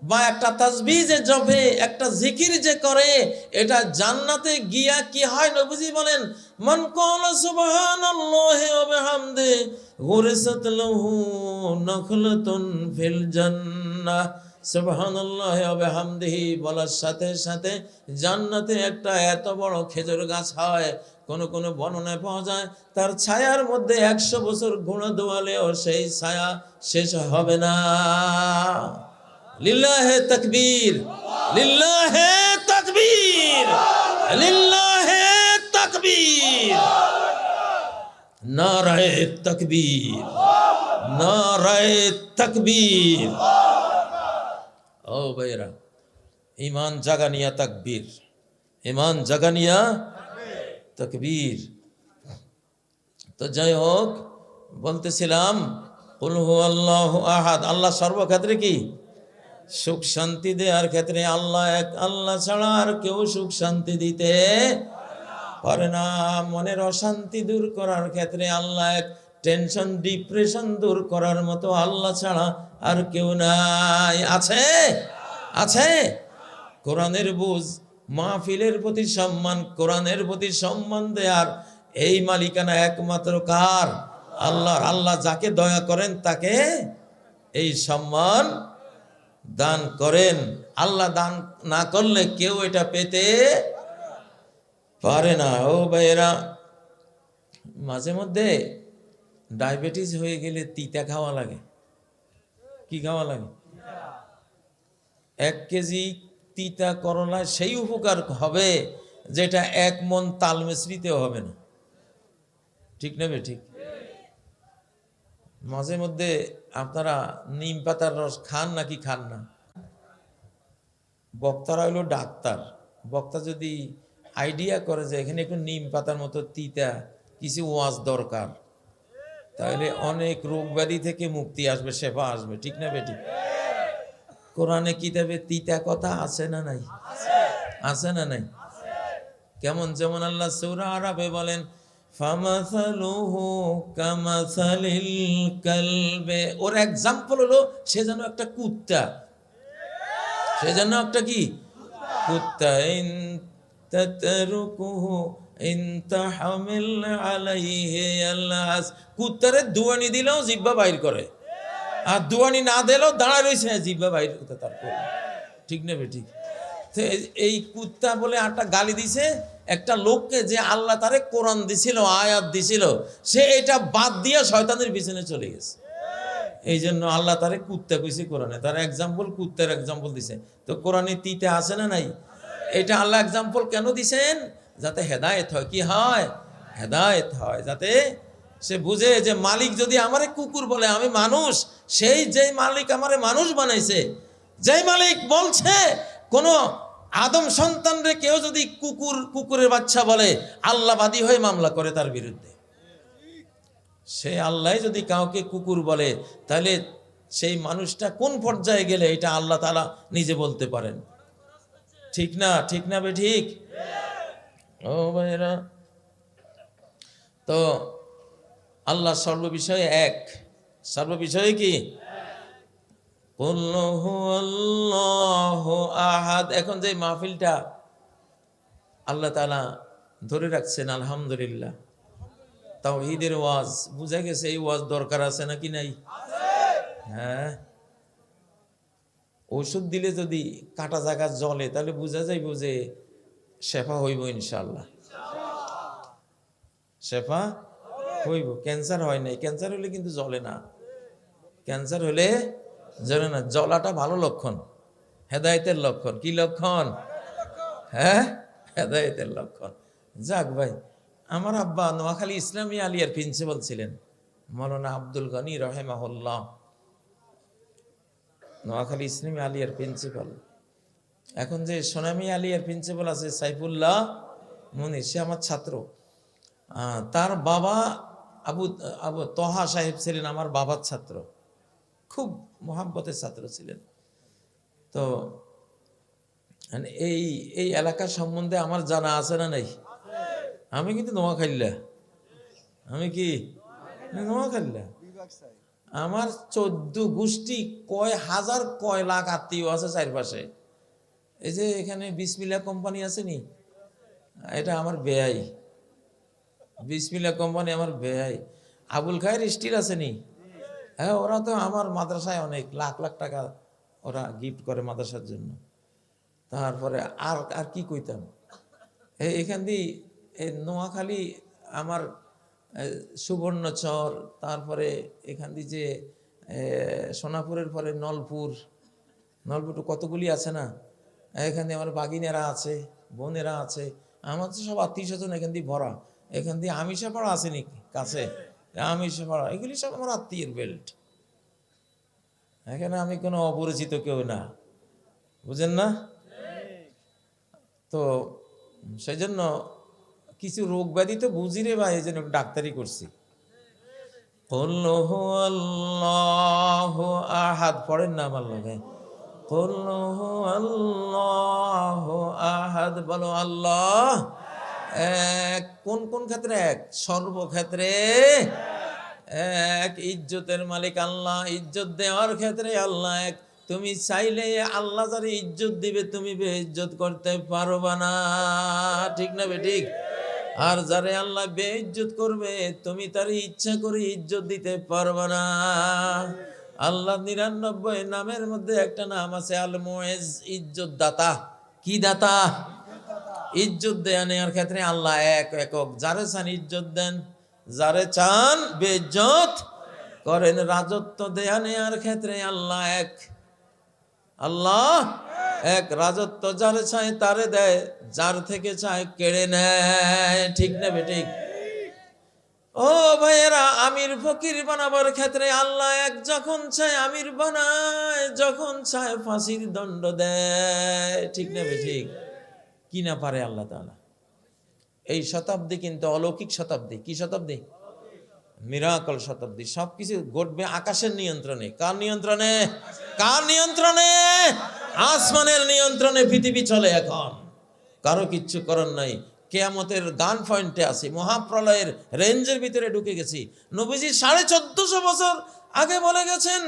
[SPEAKER 1] বা একটা তাসবিহ যে জপে, একটা জিকির যে করে, এটা জান্নাতে গিয়া কি হয় নবীজি বলেন, মান ক্বালা সুবহানাল্লাহি ওয়া বিহামদিহি গুরিসাত লাহু নাখলাতুন ফিল জান্নাহ। সুবহানাল্লাহি ওয়া বিহামদিহি বলার সাথে সাথে জান্নাতে একটা এত বড় খেজুর গাছ হয়, কোন কোন বর্ণনায় পাওয়া যায় তার ছায়ার মধ্যে 100 বছর ঘোড়া দোয়ালেও সেই ছায়া শেষ হবে না। লিল্লাহে তাকবীর, লিল্লাহে তাকবীর, লিল্লাহে তাকবীর, নারায়ে তাকবীর, নারায়ে তাকবীর। ও ভাইরা, ঈমান জাগানিয়া তাকবীর, ঈমান জাগানিয়া তাকবীর। তো যাই হোক, বলতেছিলাম কুল হুয়াল্লাহু আহাদ, আল্লাহ সর্বক্ষেত্রে কি? সুখ শান্তি দেওয়ার ক্ষেত্রে আল্লাহ এক, আল্লাহ ছাড়া আর কেউ সুখ শান্তি দিতে পারে না। মনের অশান্তি দূর করার ক্ষেত্রে আল্লাহ এক, টেনশন ডিপ্রেশন দূর করার মতো আল্লাহ ছাড়া আর কেউ নাই। আছে? আছে? কোরআনের বুঝ, মাহফিলের প্রতি সম্মান, কোরআনের প্রতি সম্মান দেয়ার এই মালিকানা একমাত্র কার? আল্লাহর। আল্লাহ যাকে দয়া করেন তাকে এই সম্মান দান করেন। আল্লাহ দান না করলে কেউ এটা পেতে পারে না। ও ভাইয়েরা, মাঝে মধ্যে ডায়াবেটিস হয়ে গেলে তিতা খাওয়া লাগে। কি খাওয়া লাগে? 1 কেজি তিতা করলা সেই উপকার হবে যেটা 1 মন তাল মিশ্রিতেও হবে না। ঠিক নেবে? ঠিক। মাঝে মধ্যে আপনারা নিম পাতার রস খান নাকি খান না? বক্তারা হইলো ডাক্তার, বক্তা যদি আইডিয়া করে যে এখানে একটু নিম পাতার মতো তিতা কিছু ওয়াজ দরকার, তাহলে অনেক রোগ ব্যাধি থেকে মুক্তি আসবে, শেফা আসবে। ঠিক না বেটি? কোরআনে কিতাবে তিতা কথা আছে না নাই? আছে না নাই? কেমন? যেমন আল্লাহ সূরা আরাফে বলেন, ফামাসালুহু কামাসালিল কালবে, ওর এক্সাম্পল হলো সে যেন একটা কুত্তা। সে যেন একটা কি? কুত্তা। ইন তাতরুকুহু ইন তাহমিল আলাইহি ইয়ালহাস, কুত্তারে দুয়ানি দিলেও জিহ্বা বাইর করে, আর দুয়ানি না দিলেও দাঁড়ায় রয়েছে, জিহ্বা বাইর করতে তারপর। ঠিক না বেঠিক? তো এই কুত্তা বলে একটা গালি দিছে একটা লোককে, যে আল্লাহ তারে কোরআন দিছিল, আয়াত দিছিল, সে এটা বাদ দিয়ে শয়তানের পিছনে চলে গেছে। এই জন্য আল্লাহ তারে কুত্তা কইছে কোরআনে, তার এক্সাম্পল কুত্তার এক্সাম্পল দিছে। তো কোরআনে তিতে আছে না নাই? এটা আল্লাহ এক্সাম্পল কেন দিছেন? যাতে হেদায়েত হয়। কি হয়? হেদায়েত হয়, যাতে সে বুঝে যে মালিক যদি আমারে কুকুর বলে, আমি মানুষ। সেই যেই মালিক আমারে মানুষ বানাইছে, যেই মালিক বলছে কোন আদম সন্তানরে কেউ যদি কুকুরের বাচ্চা বলে, আল্লাহ বাদী হয়ে মামলা করে তার বিরুদ্ধে। সে আল্লাহ যদি কাউকে কুকুর বলে, তাহলে সেই মানুষটা কোন পর্যায়ে গেলে এটা আল্লাহ তাআলা নিজে বলতে পারেন। ঠিক না? ঠিক না বে ঠিক? ও ভাইরা, তো আল্লাহ সর্ববিষয়ে এক। সর্ববিষয়ে কি? কুল হুয়াল্লাহু আহাদ। এখন যে মাহফিলটা আল্লাহ তাআলা ধরে রাখছেন, আলহামদুলিল্লাহ, তাওহীদের ওয়াজ বুঝা গেছে। এই ওয়াজ দরকার আছে নাকি নাই? হ্যাঁ, ওষুধ দিলে যদি কাটা জায়গা জ্বলে, তাহলে বুঝা যাইব যে শেফা হইব ইনশাআল্লাহ। শেফা হইব। ক্যান্সার হয় নাই, ক্যান্সার হলে কিন্তু জ্বলে না। ক্যান্সার হলে জ্বলে না। জ্বলাটা ভালো লক্ষণ, হেদায়েতের লক্ষণ। কি লক্ষণ? হ্যাঁ, হেদায়েতের লক্ষণ। যাক ভাই, আমার আব্বা নোয়াখালী ইসলামী আলিয়ার প্রিন্সিপাল ছিলেন, মৌলানা আব্দুল গনি রহেমাহুল্লাহ। নোয়াখালী ইসলামী আলিয়ার প্রিন্সিপাল। এখন যে সোনামী আলিয়ার প্রিন্সিপাল আছে সাইফুল্লাহ মুনির, সে আমার ছাত্র। তার বাবা আবু আবু তোহা সাহেব ছিলেন আমার বাবার ছাত্র, খুব মোহাব্বতের ছাত্র ছিলেন। তো এই এই এলাকা সম্বন্ধে আমার জানা আছে না নাই? আমি কিন্তু নোয়াখালীলা। আমি কি নোয়াখালীলা? আমার 14 গোষ্ঠী, কয় হাজার কয় লাখ আত্মীয় আছে চারপাশে। এই যে এখানে বিসমিল্লাহ কোম্পানি আছে নি, এটা আমার বেয়াই। বিসমিল্লাহ কোম্পানি আমার বেয়াই। আবুল খায়ের স্টিল আছে নি, হ্যাঁ, ওরা তো আমার মাদ্রাসায় অনেক লাখ লাখ টাকা ওরা গিফট করে মাদ্রাসার জন্য। তারপরে আর আর কি কইতাম, এখান দিয়ে নোয়াখালী আমার সুবর্ণচর, তারপরে এখান দিয়ে যে সোনাপুরের পরে নলপুর তো কতগুলি আছে না, এখানে আমার বাগিনেরা আছে, বোনেরা আছে, আমার তো সব আত্মীয় স্বজন এখান দিয়ে ভরা। এখান দিয়ে আমিষাপাড়া আছে নাকি কাছে, আমিষাপাড়া, এগুলি সব আমার আত্মীয়ের বেল্ট। এখানে আমি কোনো অপরিচিত কেউ না, বুঝেন না? তো সেই জন্য কিছু রোগ ব্যাধি তো বুঝি রে ভাই, এই জন্য ডাক্তারি করছি। কুল হুয়াল্লাহু আহাদ পড়েন না আমার লগে? কুল হুয়াল্লাহু আহাদ, বলো আল্লাহ এক। কোন কোন ক্ষেত্রে এক? সর্বক্ষেত্রে এক। ইজ্জতের মালিক আল্লাহ, ইজ্জত দেওয়ার ক্ষেত্রে আল্লাহ এক। তুমি চাইলে আল্লাহ যারে ইজ্জত দিবে তুমি বেইজ্জত করতে পারবা না, ঠিক না বে ঠিক? আর যারে আল্লাহ বেইজ্জত করবে তুমি তার ইচ্ছা করে ইজ্জত দিতে পারবা না। আল্লাহ 99 নামের মধ্যে একটা নাম আছে আল মুইজ, ইজ্জত দাতা। কি দাতা? ইজ্জত দেয়া নেওয়ার ক্ষেত্রে আল্লাহ এক, একক। যারে চান ইজ্জত দেন, যারে চান বেইজ্জত করেন। রাজত্ব দেয়া নেওয়ার ক্ষেত্রে আল্লাহ এক, আল্লাহ এক। রাজত্ব যারে চায় তারে দেয়, যার থেকে চায় কেড়ে নেয়, ঠিক না বেঠিক? ও ভাইয়েরা, আমির ফকির বানাবার ক্ষেত্রে আল্লাহ এক। যখন চায় আমির বানায়, যখন চায় ফাঁসির দণ্ড দেয়, ঠিক না বেঠিক? কি না পারে আল্লাহ তাআলা। এই শতাব্দী কিন্তু অলৌকিক শতাব্দী। কি শতাব্দী? মিরাকল শতাব্দী। সবকিছু ঘটবে আকাশের নিয়ন্ত্রণে। কার নিয়ন্ত্রণে? কার নিয়ন্ত্রণে? আসমানের নিয়ন্ত্রণে পৃথিবী চলে এখন। কারো কিচ্ছু করার নাই। কিয়ামতের গান পয়েন্টে আছি, মহাপ্রলয়ের রেঞ্জের ভিতরে ঢুকে গেছি। নবীজি 1450 বছর আগে বলে গেছেন,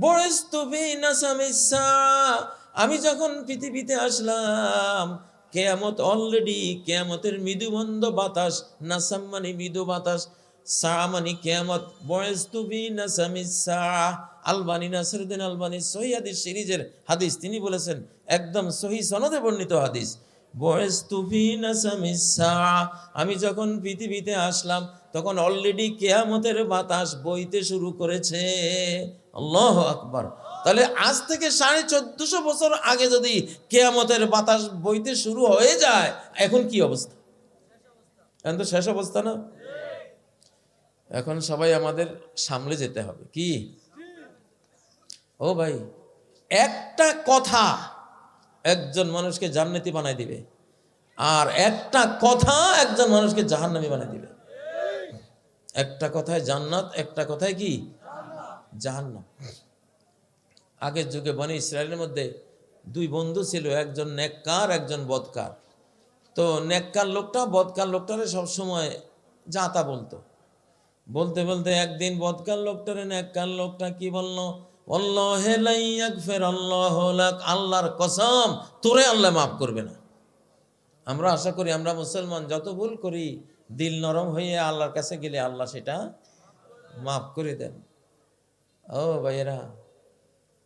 [SPEAKER 1] বয়স্তু ফি নাসামিসা, আমি যখন পৃথিবীতে আসলাম কিয়ামত অলরেডি, কিয়ামতের মৃদুমন্দ বাতাস, নাসাম মানে মৃদু বাতাস, সা মানে কিয়ামত। বয়স্তু ফি নাসামিসা। আলবানী নাসিরউদ্দিন আলবানী সহিহ হাদিস সিরিজের হাদিস, তিনি বলেছেন, একদম সহিহ সনদে বর্ণিত হাদিস, বয়স্তু ফি নাসামিসা, আমি যখন পৃথিবীতে আসলাম তখন অলরেডি কিয়ামতের বাতাস বইতে শুরু করেছে। আল্লাহু আকবার। তাহলে আজ থেকে 1450 বছর আগে যদি কিয়ামতের বাতাস বইতে শুরু হয়ে যায়, এখন কি অবস্থা? এখন তো শেষ অবস্থা না? এখন সবাই আমাদের সামলে যেতে হবে। কি ও ভাই, একটা কথা একজন মানুষকে জান্নাতি বানাই দিবে, আর একটা কথা একজন মানুষকে জাহান্নামী বানাই দিবে। একটা কথায় জান্নাত, একটা কথায় কি জাহান্নাম। আগের যুগে বনি ইসরায়েলের মধ্যে দুই বন্ধু ছিল, একজন নেককার একজন বদকার। তো নেককার লোকটা বদকার লোকটারে সবসময় যাতা বলতো। বলতে বলতে একদিন বদকার লোকটারে নেককার লোকটা কি বলল? আল্লাহে লা ইয়াগফির আল্লাহু লাক, আল্লাহর কসম তোরে আল্লাহ মাফ করবে না। আমরা আশা করি আমরা মুসলমান যত ভুল করি দিল নরম হয়ে আল্লাহর কাছে গেলে আল্লাহ সেটা মাফ করে দেন। ও ভাইয়েরা,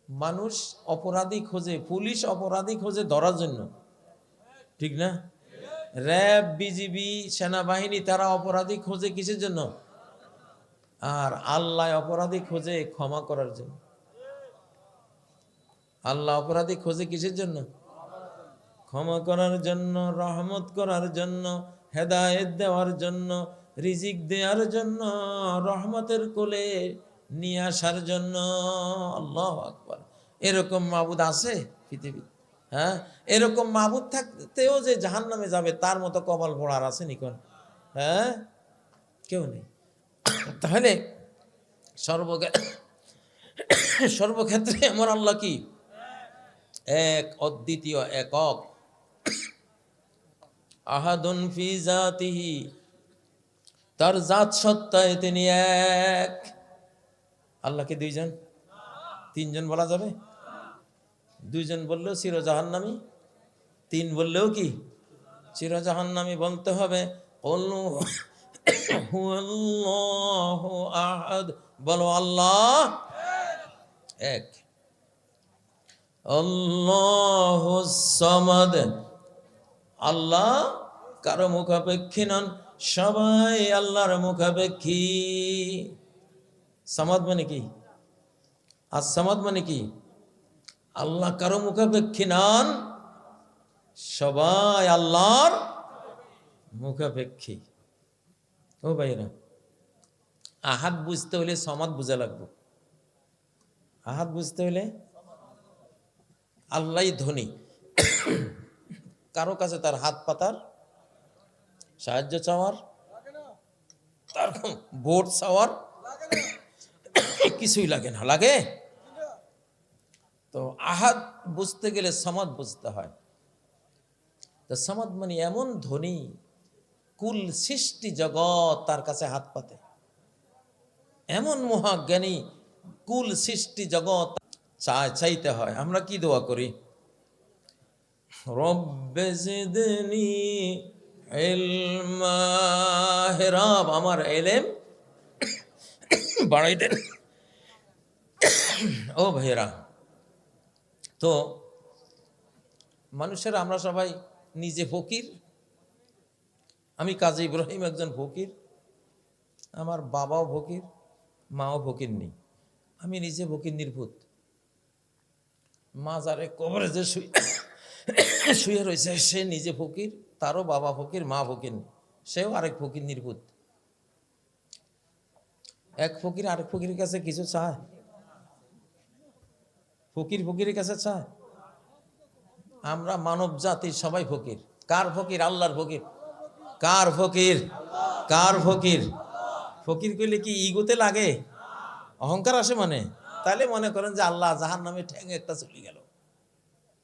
[SPEAKER 1] মানুষ অপরাধী খোঁজে, পুলিশ অপরাধী খোঁজে ধরার জন্য, ঠিক না? র্যাব, বিজিবি, সেনাবাহিনী তারা অপরাধী খোঁজে কিসের জন্য? আর আল্লাহ অপরাধী খোঁজে ক্ষমা করার জন্য। আল্লাহ অপরাধী খোঁজে কিসের জন্য? ক্ষমা করার জন্য, রহমত করার জন্য, হেদায়েত দেওয়ার জন্য, রিজিক দেওয়ার জন্য, রহমতের কোলে নিয়ে আসার জন্য। আল্লাহু আকবার। এরকম মাবুদ আছে পৃথিবী? হ্যাঁ, এরকম মাবুদ থাকতেও যে জাহান্নামে যাবে তার মতো কপাল পোড়ার আছে নিকন? হ্যাঁ, কেউ নেই। তাহলে সর্বক্ষেত্রে আমার আল্লাহ কি এক, অদ্বিতীয়, একক। আহাদুন ফি জাতিহি, তার জাত সত্তায় তিনি এক। আল্লাহকে দুইজন, তিনজন বলা যাবে? দুইজন বললেও চির জাহান্নামী, তিন বললেও কি চির জাহান্নামী। বলতে হবে কুল হুয়াল্লাহু আহাদ, বলো আল্লাহ এক। আল্লাহুস সামাদ, আল্লাহ কারো মুখাপেক্ষী নন, সবাই আল্লাহর মুখাপেক্ষী। সামাদ মানে কি? আর সামাদ মানে কি? আল্লাহ কারো মুখাপেক্ষী নন, সবাই আল্লাহর মুখাপেক্ষী। ও ভাইরা, আহাদ বুঝতে হলে সমাদ বুঝা লাগবে। আহাদ বুঝতে হলে আল্লাহ ধনী, কারো কাছে তার হাত পাতার, সাহায্য চাওয়ার, তার ভোট চাওয়ার কিছুই লাগে না। লাগে? তো আহাদ বুঝতে গেলে সমাদ বুঝতে হয়। তো সমাদ মানে এমন ধনী, কুল সৃষ্টি জগৎ তার কাছে হাত পাতে, এমন মহাজ্ঞানী, কুল সৃষ্টি জগৎ চাইতে হয়। আমরা কি দোয়া করি? রব্বে জিদনি ইলমা, হে রব আমার ইলম বাড়াই দেন। ও ভাইয়েরা, তো মানুষের আমরা সবাই নিজে ফকির। আমি কাজী ইব্রাহিম একজন ফকির, আমার বাবাও ফকির, মাও ফকির নেই, আমি নিজে ফকির নির্ভূত। মাজারে কবরে যে শুয়ে রয়েছে সে নিজে ফকির, তারও বাবা ফকির, মা ফকির, সেও আরেক ফকির নির্ভূত। এক ফকির আরেক ফকিরের কাছে কিছু চায়? ফকির ফকিরের কাছে চায়? আমরা মানব জাতির সবাই ফকির। কার ফকির? আল্লাহর ফকির। কার ফকির? কার ফকির? ফকির কইলে কি ইগোতে লাগে? অহংকার আসে মানে? তাহলে মনে করেন যে আল্লাহ জাহান্নামে ঠ্যাং একটা চলে গেল।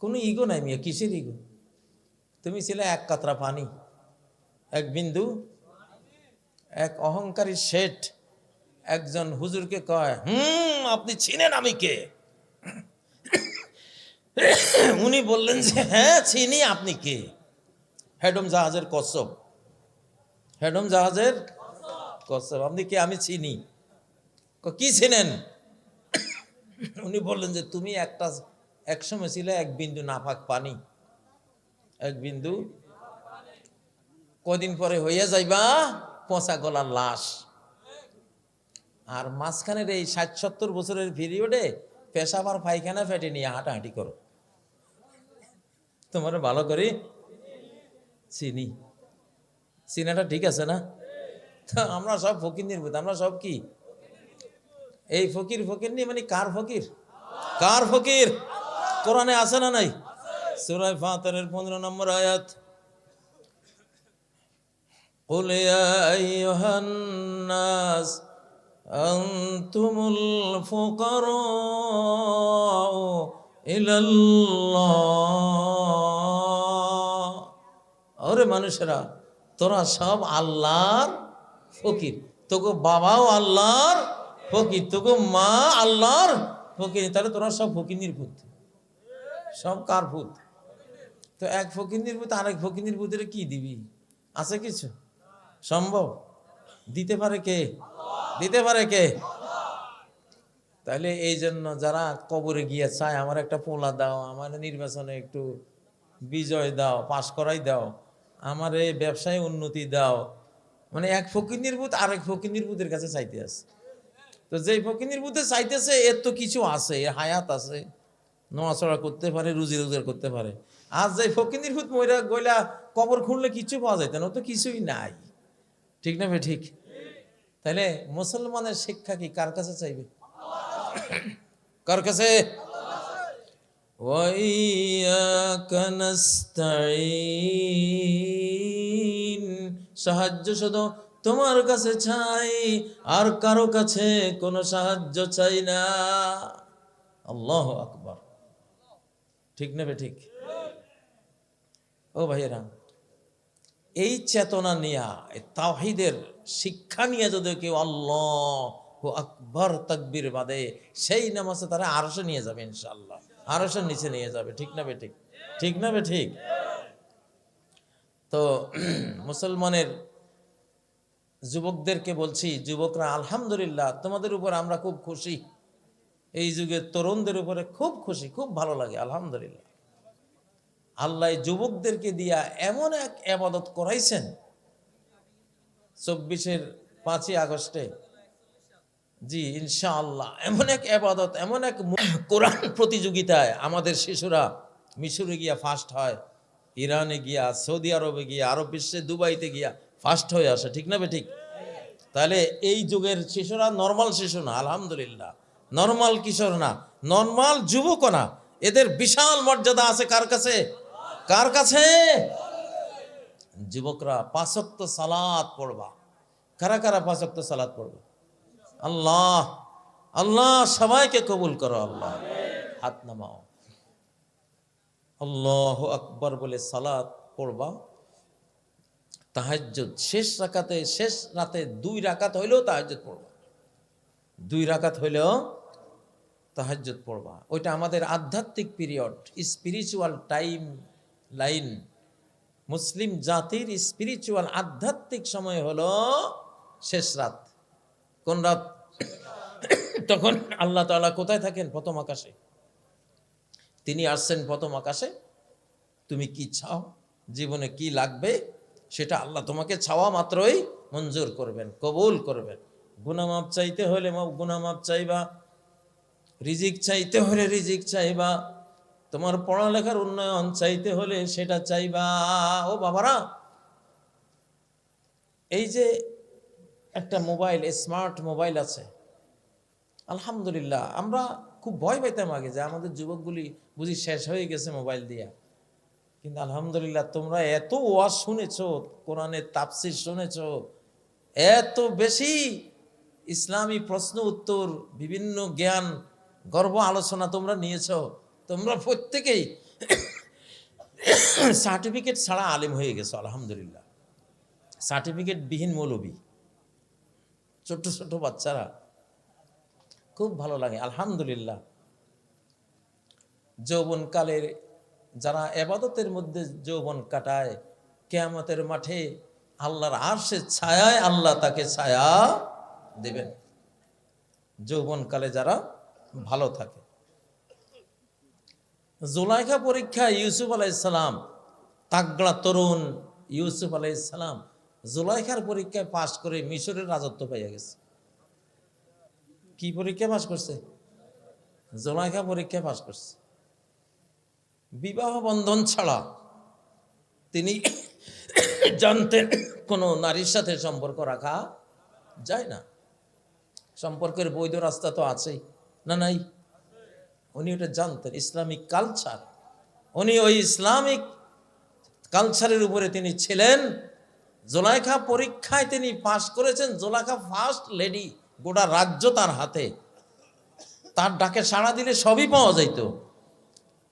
[SPEAKER 1] কোনো ইগো নাই মিয়া, কিসের ইগো? তুমি ছিলে এক কাতরা পানি, এক বিন্দু। এক অহংকারী শেঠ একজন হুজুরকে কয়, আপনি চিনেন আমি কে? উনি বললেন যে হ্যাঁ চিনি, আপনি কে? হেডম জাহাজের কচ্ছপ, হেডম জাহাজের কচ্ছপ, আপনি কে? আমি চিনি। কি চিনেন? উনি বললেন যে তুমি এক সময় ছিলে এক বিন্দু নাপাক পানি, এক বিন্দু, কদিন পরে হইয়া যাইবা পচা গলার লাশ। আর মাঝখানের এই ৬০-৭০ বছরের পিরিয়ডে পেশাব আর পায়খানা ফেটে নিয়ে হাঁটাহাঁটি করো। তোমার ভালো করে চিনি, চিনাটা ঠিক আছে না? তো আমরা সব ফকির নির্ভূত, আমরা সব কি এই ফকির ফকির নিয়ে মানে কার ফকির? কার ফকির? কোরআনে আছে না নাই? সূরা ফাতিরের 15 নম্বর আয়াত, কুল ইয়া আইয়ুহান নাস আনতুমুল ফুকারাউ ইলাল্লাহ। ওরে মানুষেরা, তোরা সব আল্লাহর ফকির। তোকে বাবাও আল্লাহর ফকির, তোকে মা আল্লাহর ফকির। তাহলে তোরা সব ফকির পুত। সব কার পুত? তো এক ফকির পুত আরেক ফকির পুতের কি দিবি? আছে কিছু সম্ভব? দিতে পারে কে? দিতে পারে কে? তাহলে এই জন্য যারা কবরে গিয়ে চায় আমার একটা পোলা দাও, আমার নির্বাচনে একটু বিজয় দাও, পাশ করাই দাও, আমার এই ব্যবসায় উন্নতি দাও, মানে এক ফকির নির্বুত আরেক ফকির নির্বুতের কাছে চাইতে আছে। তো যেই ফকির নির্বুতে চাইতেছে এর তো কিছু আছে, এর হায়াত আছে, নড়াচড়া করতে পারে, রুজি রোজগার করতে পারে। আর যে ফকির নির্বুত ময়রা গইলা কবর খুঁড়লে কিছু পাওয়া যাইত না, ও তো কিছুই নাই। ঠিক না ভাই? ঠিক। তাহলে মুসলমানের শিক্ষা কি কার কাছে চাইবে? কার কাছে? ওয়াইয়াকা নাস্তাঈন, সাহায্য শুধু তোমার কাছে চাই, আর কারো কাছে কোনো সাহায্য চাই না। আল্লাহু আকবার। ঠিক না বে? ঠিক। ও ভাইয়েরা, এই চেতনা নিয়া, এই তাওহীদের শিক্ষা নিয়ে যদি কেউ আল্লাহু আকবার তাকবীর বাদে, সেই নামাজে তারা আরশে নিয়ে যাবে ইনশাআল্লাহ, আরশের নিচে নিয়ে যাবে। ঠিক না বে? ঠিক। ঠিক না বে? ঠিক। তো মুসলমানের যুবকদেরকে বলছি, যুবকরা আলহামদুলিল্লাহ তোমাদের উপর আমরা খুব খুশি। এই যুগের তরুণদের উপরে খুব খুশি, খুব ভালো লাগে আলহামদুলিল্লাহ। আল্লাহ যুবকদেরকে দিয়া এমন এক ইবাদত করাইছেন 24-এর 5ই আগস্টে। জি ইনশাআল্লাহ, এমন এক ইবাদত, এমন এক কোরআন প্রতিযোগিতায় আমাদের শিশুরা মিশরে গিয়া ফার্স্ট হয়, ইরানে গিয়া, সৌদি আরবে গিয়া, আরব বিশ্বে দুবাইতে গিয়া ফার্স্ট হয়ে আসে। ঠিক না বে? ঠিক। তাহলে এই যুগের শিশুরা নর্মাল শিশু না, আলহামদুলিল্লাহ, নর্মাল কিশোর না, নর্মাল যুবক না, এদের বিশাল মর্যাদা আছে কার কাছে? কার কাছে? যুবকরা 5 ওয়াক্ত সালাত পড়বা। কারা কারা 5 ওয়াক্ত সালাত পড়বে? আল্লাহ আল্লাহ সবাইকে কবুল করো আল্লাহ। হাত নামাও, আল্লাহু আকবার বলে সালাত পড়বা। তাহাজ্জুদ শেষ রাকাতে, শেষ রাতে 2 রাকাত হইলেও তাহাজ্জুদ পড়বা, 2 রাকাত হইলেও তাহাজ্জুদ পড়বা। ওইটা আমাদের আধ্যাত্মিক পিরিয়ড, স্পিরিচুয়াল টাইম লাইন। মুসলিম জাতির স্পিরিচুয়াল আধ্যাত্মিক সময় হলো শেষ রাত। কোন রাত? তখন আল্লাহ তাআলা কোথায় থাকেন? প্রথম আকাশে। তিনি আসছেন প্রথম আকাশে। তুমি কি চাও, জীবনে কি লাগবে, সেটা আল্লাহ তোমাকে চাওয়া মাত্রই মঞ্জুর করবেন, কবুল করবেন। গুনাহ মাফ চাইতে হলে গুনাহ মাফ চাইবা, রিজিক চাইতে হলে রিজিক চাইবা, তোমার পড়ালেখার উন্নয়ন চাইতে হলে সেটা চাইবা। ও বাবারা, এই যে একটা মোবাইল, স্মার্ট মোবাইল আছে, আলহামদুলিল্লাহ আমরা খুব ভয় পাইতাম আগে যে আমাদের যুবকগুলি বুঝি শেষ হয়ে গেছে মোবাইল দিয়া। কিন্তু আলহামদুলিল্লাহ তোমরা এত ওয়াজ শুনেছো, কোরআনের তাফসীর শুনেছো, এত বেশি ইসলামী প্রশ্ন উত্তর, বিভিন্ন জ্ঞান গর্ব আলোচনা তোমরা নিয়েছো, তোমরা প্রত্যেকেই সার্টিফিকেট ছাড়া আলেম হয়ে গেছো আলহামদুলিল্লাহ। সার্টিফিকেট বিহীন মৌলবী, ছোট ছোট বাচ্চারা, খুব ভালো লাগে আলহামদুলিল্লাহ। যৌবনকালের যারা ইবাদতের মধ্যে যৌবন কাটায়, কিয়ামতের মাঠে আল্লাহর আরশের ছায়ায় আল্লাহ তাকে ছায়া দেবেন, যৌবনকালে যারা ভালো থাকে। জুলাইখা পরীক্ষা ইউসুফ আলাইহিস সালাম, তাগড়া তরুণ ইউসুফ আলাইহিস সালাম জুলাইখার পরীক্ষায় পাশ করে মিশরের রাজত্ব পাইয়া গেছে। কি পরীক্ষায় পাশ করছে? জুলাইখা পরীক্ষায় পাশ করছে। বিবাহ বন্ধন ছাড়া তিনি জানতেন কোনো নারীর সাথে সম্পর্ক রাখা যায় না। সম্পর্কের বৈধ রাস্তা তো আছেই, না নাই? উনি ওটা জানতেন, ইসলামিক কালচার। উনি ওই ইসলামিক কালচারের উপরে তিনি ছিলেন। জুলাইখা পরীক্ষায় তিনি পাশ করেছেন। জুলাইখা ফার্স্ট লেডি, গোটা রাজ্য তার হাতে। তার ডাকে সাড়া দিলে সবই পাওয়া যাইত,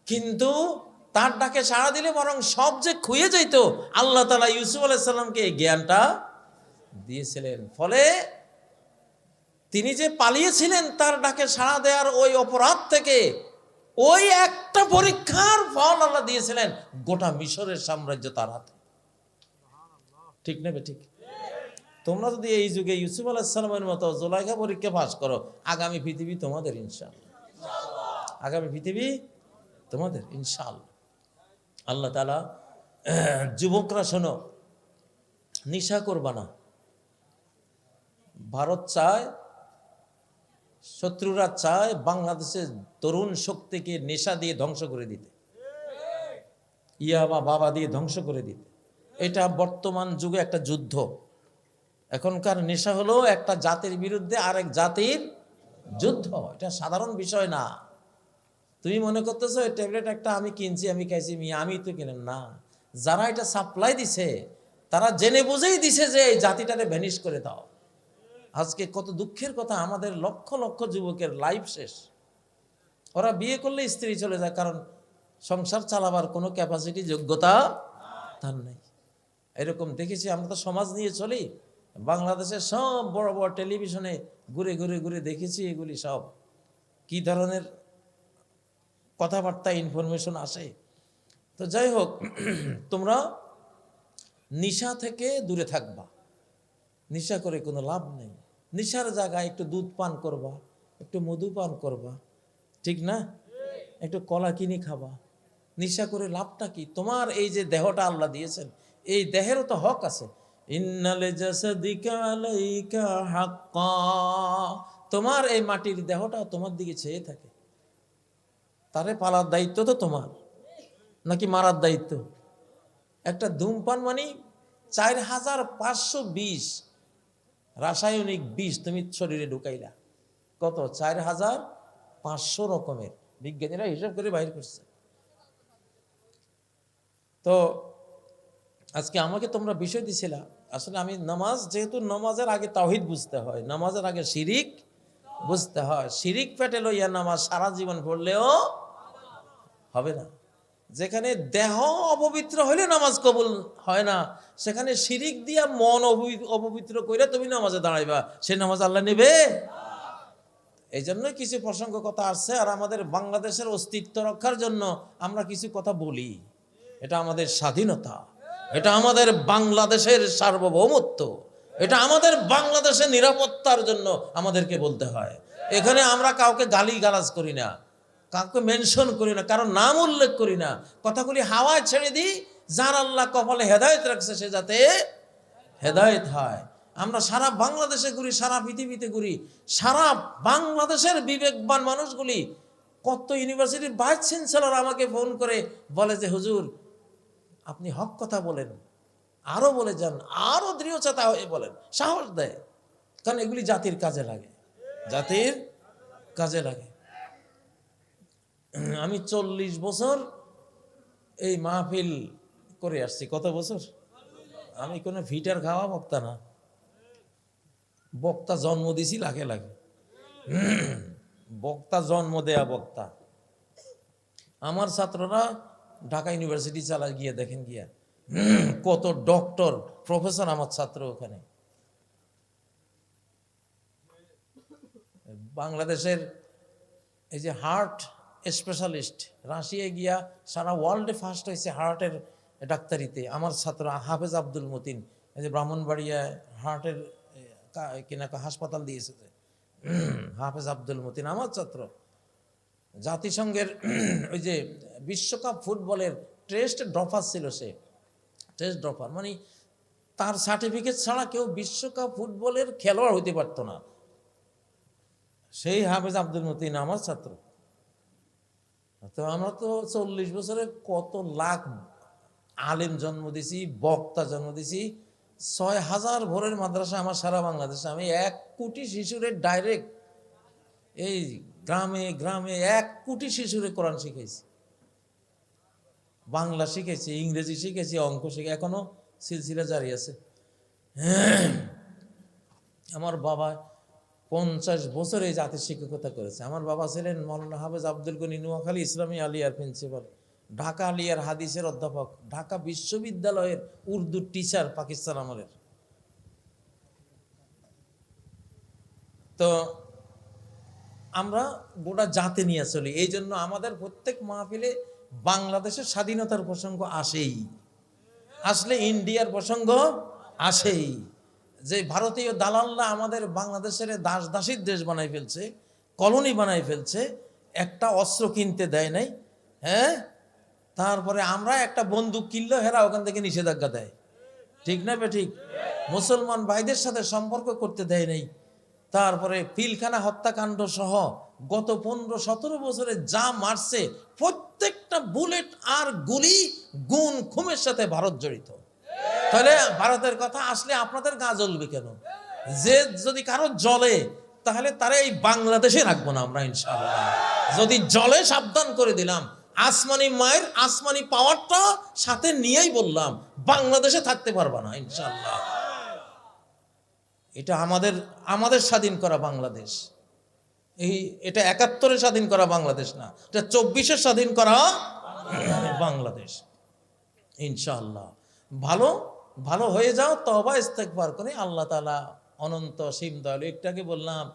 [SPEAKER 1] কিন্তু তার ডাকে সাড়া দিলে বরং সব যে খুঁয়ে যাইত। আল্লাহ তাআলা ইউসুফ আলাইহিস সালামকে এই জ্ঞানটা দিয়েছিলেন। ফলে তিনি যে পালিয়েছিলেন তার ডাকে সাড়া দেওয়ার ওই অপরাধ থেকে ওই একটা পরীক্ষার ফল আল্লাহ দিয়েছিলেন, গোটা মিশরের সাম্রাজ্য তার হাতে। ঠিক নেবে? ঠিক। তোমরা যদি এই যুগে ইউসুফ আলাইহিস সালামের মতো জুলাইখা পরীক্ষা পাস করো, আগামী পৃথিবী তোমাদের ইনশাআল্লাহ। আগামী পৃথিবী তোমাদের ইনশাআল্লাহ। আল্লাহ তাআলা যুবকরা শোনো, নেশা করবা না। ভারত চায়, শত্রুরা চায় বাংলাদেশের তরুণ শক্তিকে নেশা দিয়ে ধ্বংস করে দিতে, ইয়াবা বাবা দিয়ে ধ্বংস করে দিতে। এটা বর্তমান যুগে একটা যুদ্ধ। এখনকার নেশা হলো একটা জাতির বিরুদ্ধে আরেক জাতির যুদ্ধ। এটা সাধারণ বিষয় না। তুমি মনে করতেছো এই ট্যাবলেট একটা আমি কিনছি, আমি খাইছি, আমি তো কিনেন না। যারা এটা সাপ্লাই দিছে তারা জেনে বুঝেই দিছে যে এই জাতিটারে ভ্যানিশ করে দাও। আজকে কত দুঃখের কথা, আমাদের লক্ষ লক্ষ যুবকের লাইফ শেষ। ওরা বিয়ে করলে স্ত্রী চলে যায়, কারণ সংসার চালাবার কোনো ক্যাপাসিটি, যোগ্যতা তার নেই। এরকম দেখেছি। আমরা তো সমাজ নিয়ে চলি। বাংলাদেশের সব বড় বড় টেলিভিশনে ঘুরে ঘুরে ঘুরে দেখেছি এগুলি সব কি ধরনের কথাবার্তা, ইনফরমেশন আসে। তো যাই হোক, তোমরা নেশা থেকে দূরে থাকবা। নেশা করে কোনো লাভ নেই। নেশার জায়গায় একটু দুধ পান করবা, একটু মধু পান করবা, ঠিক না? একটু কলা কিনে খাবা। নেশা করে লাভটা কি? তোমার এই যে দেহটা আল্লাহ দিয়েছেন, এই দেহেরও তো হক আছে। ইন্নালে জাসাদিকা আলাইকা হাক্কা। তোমার এই মাটির দেহটা তোমার দিকে চেয়ে থাকে। তারে পালার দায়িত্ব তো তোমার, নাকি মারার দায়িত্ব? একটা ধূমপান মানে 4520 রাসায়নিক বিষ তুমি শরীরে ঢুকাইলা। কত? 4500 রকমের। বিজ্ঞানীরা হিসাব করে বাইর করছে। তো আজকে আমাকে তোমরা বিষয় দিছিলা, আসলে আমি নামাজ, যেহেতু নামাজের আগে তাওহীদ বুঝতে হয়, নামাজের আগে শিরিক বুঝতে হয়। শিরিক পেটে লইয়া নামাজ সারা জীবন পড়লেও হবে না। যেখানে দেহ অপবিত্র হইলে নামাজ কবুল হয় না, সেখানে শিরিক দিয়া মন অপবিত্র কইরা তুমি নামাজে দাঁড়াইবা, সে নামাজ আল্লাহ নেবে? এই জন্যই কিছু প্রসঙ্গ কথা আসছে। আর আমাদের বাংলাদেশের অস্তিত্ব রক্ষার জন্য আমরা কিছু কথা বলি। এটা আমাদের স্বাধীনতা, এটা আমাদের বাংলাদেশের সার্বভৌমত্ব, এটা আমাদের বাংলাদেশের নিরাপত্তার জন্য আমাদেরকে বলতে হয়। এখানে আমরা কাউকে গালি গালাজ করি না, কাউকে মেনশন করি না, কারণ নাম উল্লেখ করি না। কথাগুলি হাওয়ায় ছেড়ে দিই। যার আল্লাহ কপালে হেদায়েত রাখছে সে যাতে হেদায়েত হয়। আমরা সারা বাংলাদেশে ঘুরি, সারা পৃথিবীতে ঘুরি। সারা বাংলাদেশের বিবেকবান মানুষগুলি, কত ইউনিভার্সিটির ভাইস চ্যান্সেলর আমাকে ফোন করে বলে যে হুজুর আপনি হক কথা বলেন, আরো বলে যান, আরো দৃঢ়চেতা হয়ে বলেন, সাহস দেয়। কারণ এগুলি জাতির কাজে লাগে, জাতির কাজে লাগে। আমি 40 বছর এই মাহফিল করে আসছি। কত বছর? আমি কোনো ভিটার খাওয়া বক্তা না, বক্তা জন্ম দিছি লাখে লাখে, বক্তা জন্ম দেয়া বক্তা। আমার ছাত্ররা ঢাকা ইউনিভার্সিটি চালা গিয়ে দেখেন, গিয়া কত ডক্টর প্রফেসর আমার ছাত্র ওখানে। বাংলাদেশের এই যে হার্ট স্পেশালিস্ট, রাশিয়ায় গিয়া সারা ওয়ার্ল্ডে ফার্স্ট হয়েছে হার্টের ডাক্তারিতে আমার ছাত্র হাফেজ আব্দুল মতিন। এই যে ব্রাহ্মণবাড়িয়ায় হার্টের কিনা হাসপাতাল দিয়েছে, হাফেজ আব্দুল মতিন আমার ছাত্র। জাতিসংঘের ওই যে বিশ্বকাপ ফুটবলের টেস্ট ড্রপার ছিল সে। টেস্ট ড্রপার মানে তার সার্টিফিকেট ছাড়া কেউ বিশ্বকাপ ফুটবলের খেলোয়াড় হইতে পারতো না। সেই হাফেজ আব্দুল মতিন আমার ছাত্র। তো আমরা তো 40 বছরে কত লাখ আলেম জন্ম দিছি, বক্তা জন্ম দিছি, 6000 ভোরের মাদ্রাসা আমার সারা বাংলাদেশে। আমি 1 কোটি শিশুরে ডাইরেক্ট এই গ্রামে গ্রামে 1 কোটি শিশুরে কোরআন শিখাইছি, বাংলা শিখেছি, ইংরেজি শিখেছি, অঙ্ক শিখে এখনো সিলসিলা জারি আছে। আমার বাবা 50 বছর এই জাতির শিক্ষকতা করেছে। আমার বাবা ছিলেন মৌলানা হাফেজ আব্দুল গনি নোয়াখালী ইসলামী আলিয়ার প্রিন্সিপাল, ঢাকা আলিয়ার হাদিসের অধ্যাপক, ঢাকা বিশ্ববিদ্যালয়ের উর্দু টিচার পাকিস্তান আমলের। তো আমরা গোটা জাতি নিয়ে চলি। এই জন্য আমাদের প্রত্যেক মাহফিলে বাংলাদেশের স্বাধীনতার প্রসঙ্গ আসেই, আসলে ইন্ডিয়ার প্রসঙ্গ আসেই। যে ভারতীয় দালালরা আমাদের বাংলাদেশের দাস দাসীর দেশ বানাই ফেলছে, কলোনি বানাই ফেলছে, একটা অস্ত্র কিনতে দেয় নাই, হ্যাঁ, তারপরে আমরা একটা বন্দুক কিনলেও হেরা ওখান থেকে নিষেধাজ্ঞা দেয়, ঠিক না বে ঠিক? মুসলমান ভাইদের সাথে সম্পর্ক করতে দেয় নাই। তারপরে পিলখানা হত্যাকাণ্ড সহ গত 15-17 বছরে যা মারছে, প্রত্যেকটা বুলেট আর গুলি গুণ খুমের সাথে ভারত জড়িত। তাহলে ভারতের কথা আসলে আপনাদের গা জ্বলবে কেন? যে যদি কারো জ্বলে তাহলে তারা এই বাংলাদেশে রাখবো না আমরা ইনশাআল্লাহ। যদি জ্বলে সাবধান করে দিলাম, আসমানি মায়ের আসমানি পাওয়ারটা সাথে নিয়েই বললাম, বাংলাদেশে থাকতে পারবা না ইনশাআল্লাহ। এটা আমাদের স্বাধীন করা বাংলাদেশ। এটা 71-এ স্বাধীন করা বাংলাদেশ না, এটা 24-এ স্বাধীন করা বাংলাদেশ ইনশাআল্লাহ। ভালো ভালো হয়ে যাও, তওবা ইস্তেগফার করে আল্লাহ তাআলা অনন্ত অসীম দয়ালু। একটাকে বললাম,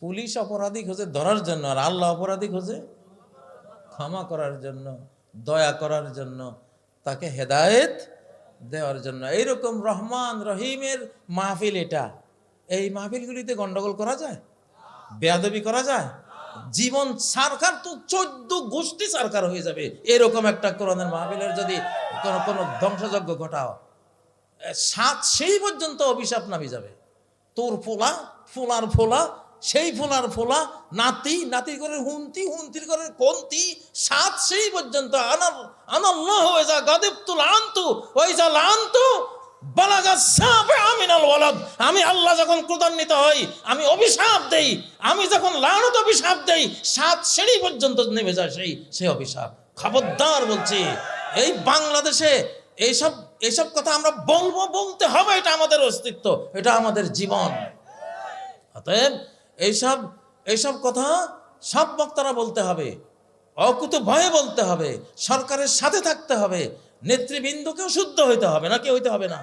[SPEAKER 1] পুলিশ অপরাধী খোঁজে ধরার জন্য, আর আল্লাহ অপরাধী খোঁজে ক্ষমা করার জন্য, দয়া করার জন্য, তাকে হেদায়েত দেওয়ার জন্য। এইরকম রহমান রহিমের মাহফিল এটা। এই মাহফিলগুলিতে গন্ডগোল করা যায়, বেয়াদবি করা যায়, জীবন সরকার তো 14 গোষ্ঠী সরকার হয়ে যাবে এরকম একটা কোরআনের মাহফিলের যদি কোনো ধ্বংসযজ্ঞ ঘটাও, 7 সেই পর্যন্ত অভিশাপ নামে যাবে। তোর ফোলা, ফোলার ফোলা, সেই ফোলার ফোলা, নাতি, নাতি করে হুন্তি, হুন্তির করে কন্তি, 7 সেই পর্যন্ত। আনাল্লাহু ইযা গাদিবতু লানতু ওয়া ইযা লানতু বালাগা সাবআ মিনাল ওয়ালাদ। আমি আল্লাহ যখন ক্রোধান্বিত হই আমি অভিশাপ দেই, আমি যখন লানত অভিশাপ দেই 7 শ্রেণী পর্যন্ত নেমে যায় সেই অভিশাপ। খবরদার বলছি, এই বাংলাদেশে এইসব কথা আমরা বলতে হবে, এটা আমাদের অস্তিত্ব, এটা আমাদের জীবন। অতএব এইসব কথা সব বক্তারা বলতে হবে, অকুত ভয়ে বলতে হবে, সরকারের সাথে থাকতে হবে, নেতৃবৃন্দকেও শুদ্ধ হইতে হবে, নাকি হইতে হবে না?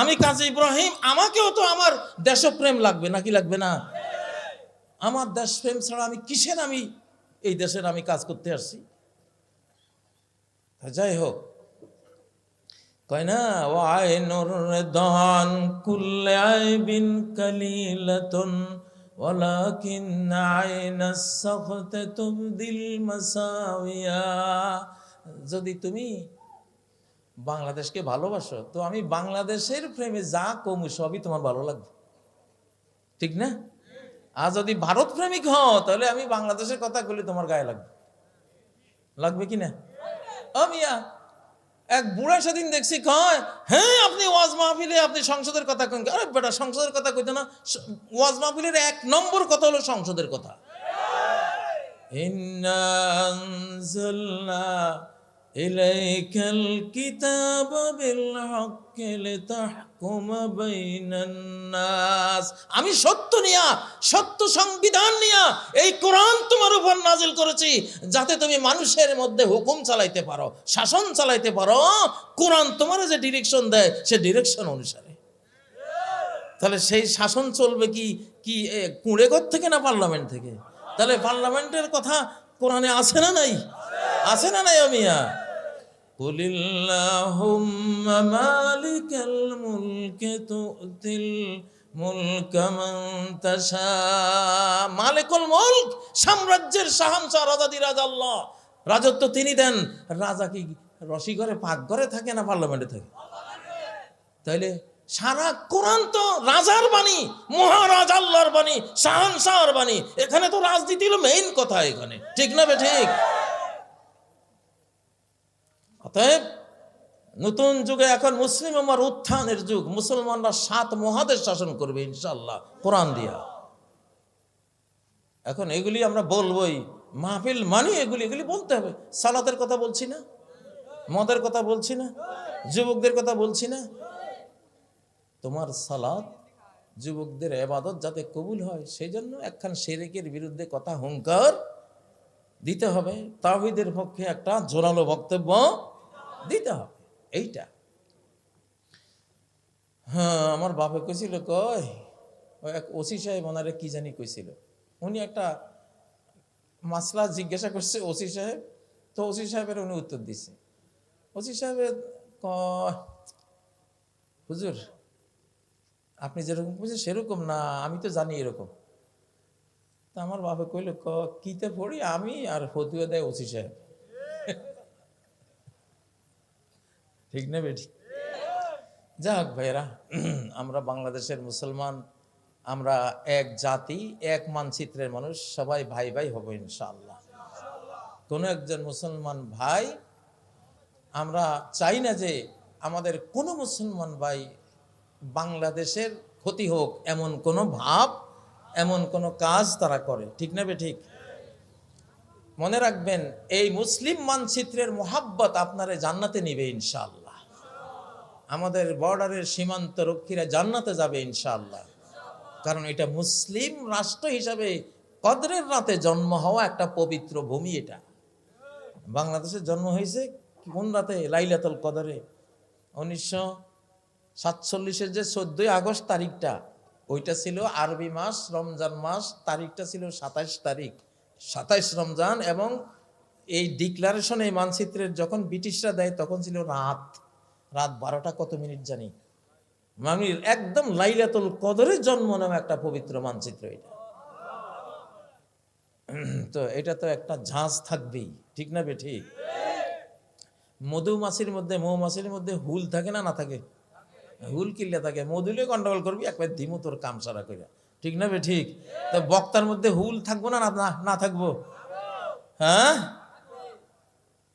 [SPEAKER 1] আমি কাজী ইব্রাহিম, আমাকেও তো আমার দেশপ্রেম লাগবে, নাকি লাগবে না? আমার দেশপ্রেম ছাড়া আমি কিসের আমি এই দেশের আমি কাজ করতে আসছি? যাই হোক, কয় না, ওয়াইনুর দান কুল্লে আইবিন কালিলাতুন ওয়ালাকিন আইনাস সাখত তুবদিল মাসাওয়া। যদি তুমি বাংলাদেশকে ভালোবাসো তো আমি বাংলাদেশের প্রেমে যা কমু সবই তোমার ভালো লাগবে, ঠিক না? আর যদি ভারত প্রেমিক হও তাহলে আমি বাংলাদেশের কথা বলি তোমার গায়ে লাগবে কি না? মিয়া, এক বুড়া সেদিন দেখছি কয়, হ্যাঁ আপনি ওয়াজ মাহফিলে আপনি সংসদের কথা কেন? আরে বেটা, সংসদের কথা কইতো না, ওয়াজ মাহফিলের 1 নম্বর কথা হলো সংসদের কথা। ইন্না আনজালনা ইলাইকাল কিতাবা বিল হাক্কি লিতাহকুমা বাইনান নাস। আমি সত্য নিয়া, সত্য সংবিধান নিয়া এই কোরআন তোমার উপর নাজিল করেছি, যাতে তুমি মানুষের মধ্যে হুকুম চালাইতে পারো, শাসন চালাইতে পারো। কোরআন তোমার যে ডিরেকশন দেয় সে ডিরেকশন অনুসারে। তাহলে সেই শাসন চলবে কি কুঁড়েঘর থেকে না পার্লামেন্ট থেকে? তাহলে পার্লামেন্টের কথা কোরআনে আছে না নাই? আছে না নাই? আমিয়া কুলিল্লাহুম্মা মালিকাল মুলকি তুতিল মুলকা মান তাশা। মালিকুল মুলক, সাম্রাজ্যের শাহানশাহ রাজাদিরাজ আল্লাহ, রাজত্ব তিনি দেন। রাজা কি রসিঘরে পাকঘরে থাকে না পার্লামেন্টে থাকে? তাইলে সারা কোরআন তো রাজার বাণী, মহারাজ আল্লাহর বাণী, শাহনশাহর বাণী। এখানে তো রাজনীতি হলো মেইন কথা এখানে, ঠিক না ঠিক? অতএব নতুন যুগে এখন মুসলিম আমার উত্থানের যুগ। মুসলমানরা 7 মহাদেশ শাসন করবে ইনশাআল্লাহ কোরআন দিয়া। এখন এগুলি আমরা বলবোই, মাহফিল মানি এগুলি বলতে হবে। সালাতের কথা বলছি না, মদের কথা বলছি না, যুবকদের কথা বলছি না। তোমার সালাত, যুবকদের ইবাদত যাতে কবুল হয় সেই জন্য একখান শিরকের বিরুদ্ধে কথা হুঙ্কার দিতে হবে। তাওহীদের পক্ষে একটা জোরালো বক্তব্য দিতে হবে। এইটা হ্যাঁ, আমার বাপে কইছিল, কয় ওই এক ওসি সাহেব ওনারে কি জানি কইছিল, উনি একটা মাসলা জিজ্ঞাসা করছে ওসি সাহেব, তো ওসি সাহেবের উনি উত্তর দিছে। ওসি সাহেবের কয়, হুজুর আপনি যেরকম বুঝে সেরকম না, আমি তো জানি এরকম। তা আমার বাপে কইল, কিতে পড়ি আমি আর ফতুয়া দেয় ওসি সাহেব। ঠিক না বেটি? যাক ভাইরা, আমরা বাংলাদেশের মুসলমান, আমরা এক জাতি, এক মানচিত্রের মানুষ, সবাই ভাই ভাই হব ইনশাআল্লাহ। কোন একজন মুসলমান ভাই, আমরা চাই না যে আমাদের কোনো মুসলমান ভাই বাংলাদেশের ক্ষতি হোক, এমন কোনো ভাব, এমন কোনো কাজ তারা করে। ঠিক না ঠিক? মনে রাখবেন, এই মুসলিম মানচিত্রের মোহাব্বত আপনারে জান্নাতে নিবে ইনশাআল্লাহ। আমাদের বর্ডারের সীমান্ত রক্ষীরা জান্নাতে যাবে ইনশাআল্লাহ। কারণ এটা মুসলিম রাষ্ট্র হিসাবে কদরের রাতে জন্ম হওয়া একটা পবিত্র ভূমি। এটা বাংলাদেশে জন্ম হয়েছে কোন রাতে? লাইলাতুল কদরে। 1947-এর যে 14 আগস্ট তারিখটা, ওইটা ছিল আরবি মাস, রমজান মাস। তারিখটা ছিল 27 তারিখ, 27 রমজান। এবং এই ডিক্লারেশন, এই মানচিত্রের যখন ব্রিটিশরা দেয় তখন ছিল রাত 12টা কত মিনিট জানি। মানে একদম লাইলাতুল কদরের জন্ম নামে একটা পবিত্র মানচিত্র এটা। তো এটা তো একটা ঝাঁজ থাকবেই, ঠিক না ঠিক? মধুমাছির মধ্যে হুল থাকে না? না থাকে? হুল কিল্লা থাকে, মধুলে গন্ডগোল করবি একবার দিমু তোর কাম সারা করে, ঠিক না ঠিক? তো বক্তার মধ্যে হুল থাকবো না না থাকবো? হ্যাঁ,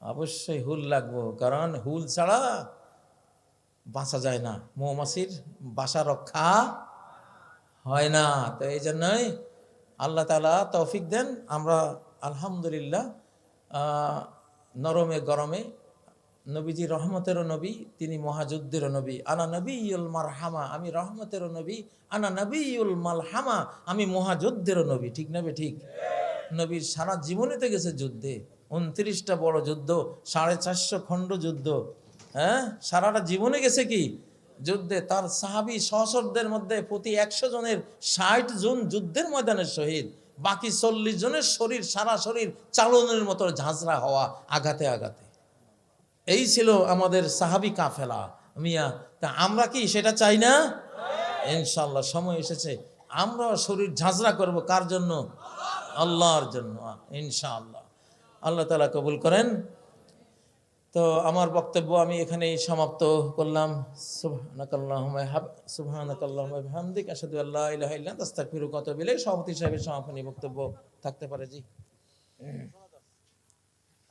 [SPEAKER 1] অবশ্যই হুল লাগবো, কারণ হুল ছাড়া বাঁচা যায় না, মৌমাছির বাসা রক্ষা হয় না। তো এই জন্যই আল্লাহ তাআলা তৌফিক দেন। আমরা আলহামদুলিল্লাহ নরমে গরমে, নবীজি রহমতেরও নবী, তিনি মহাযুদ্ধেরও নবী। আনা নবিয়ুল মারহামা, আমি রহমতেরও নবী। আনা নবিয়ুল মালহামা, আমি মহাযুদ্ধেরও নবী। ঠিক না ঠিক? নবীর সারা জীবনেতে গেছে যুদ্ধে, 29টা বড় যুদ্ধ, 450 খণ্ড যুদ্ধ। হ্যাঁ, সারাটা জীবনে গেছে কি যুদ্ধে। তার সাহাবী সহচরদের মধ্যে প্রতি 100 জনের 60 জন যুদ্ধের ময়দানে শহীদ, বাকি 40 জনের শরীর, সারা শরীর চালনের মতো ঝাঁঝরা হওয়া, আঘাতে আঘাতে। এই ছিল আমাদের সাহাবী কাফেলা মিয়া। তা আমরা কি সেটা চাই না? ইনশাআল্লাহ সময় এসেছে আমরা শরীর ঝাঁঝরা করব। কার জন্য? আল্লাহর জন্য ইনশাআল্লাহ। আল্লাহ তাআলা কবুল করেন। তো আমার বক্তব্য আমি এখানেই সমাপ্ত করলাম। সুবহানাকাল্লাহুম্মা ওয়া বিহামদিকা আশহাদু আল্লা ইলাহা ইল্লা আনতা আস্তাগফিরুকা ওয়া আতুবু ইলাইক। সভাপতি সাহেবের সমাপনী বক্তব্য থাকতে পারে জি।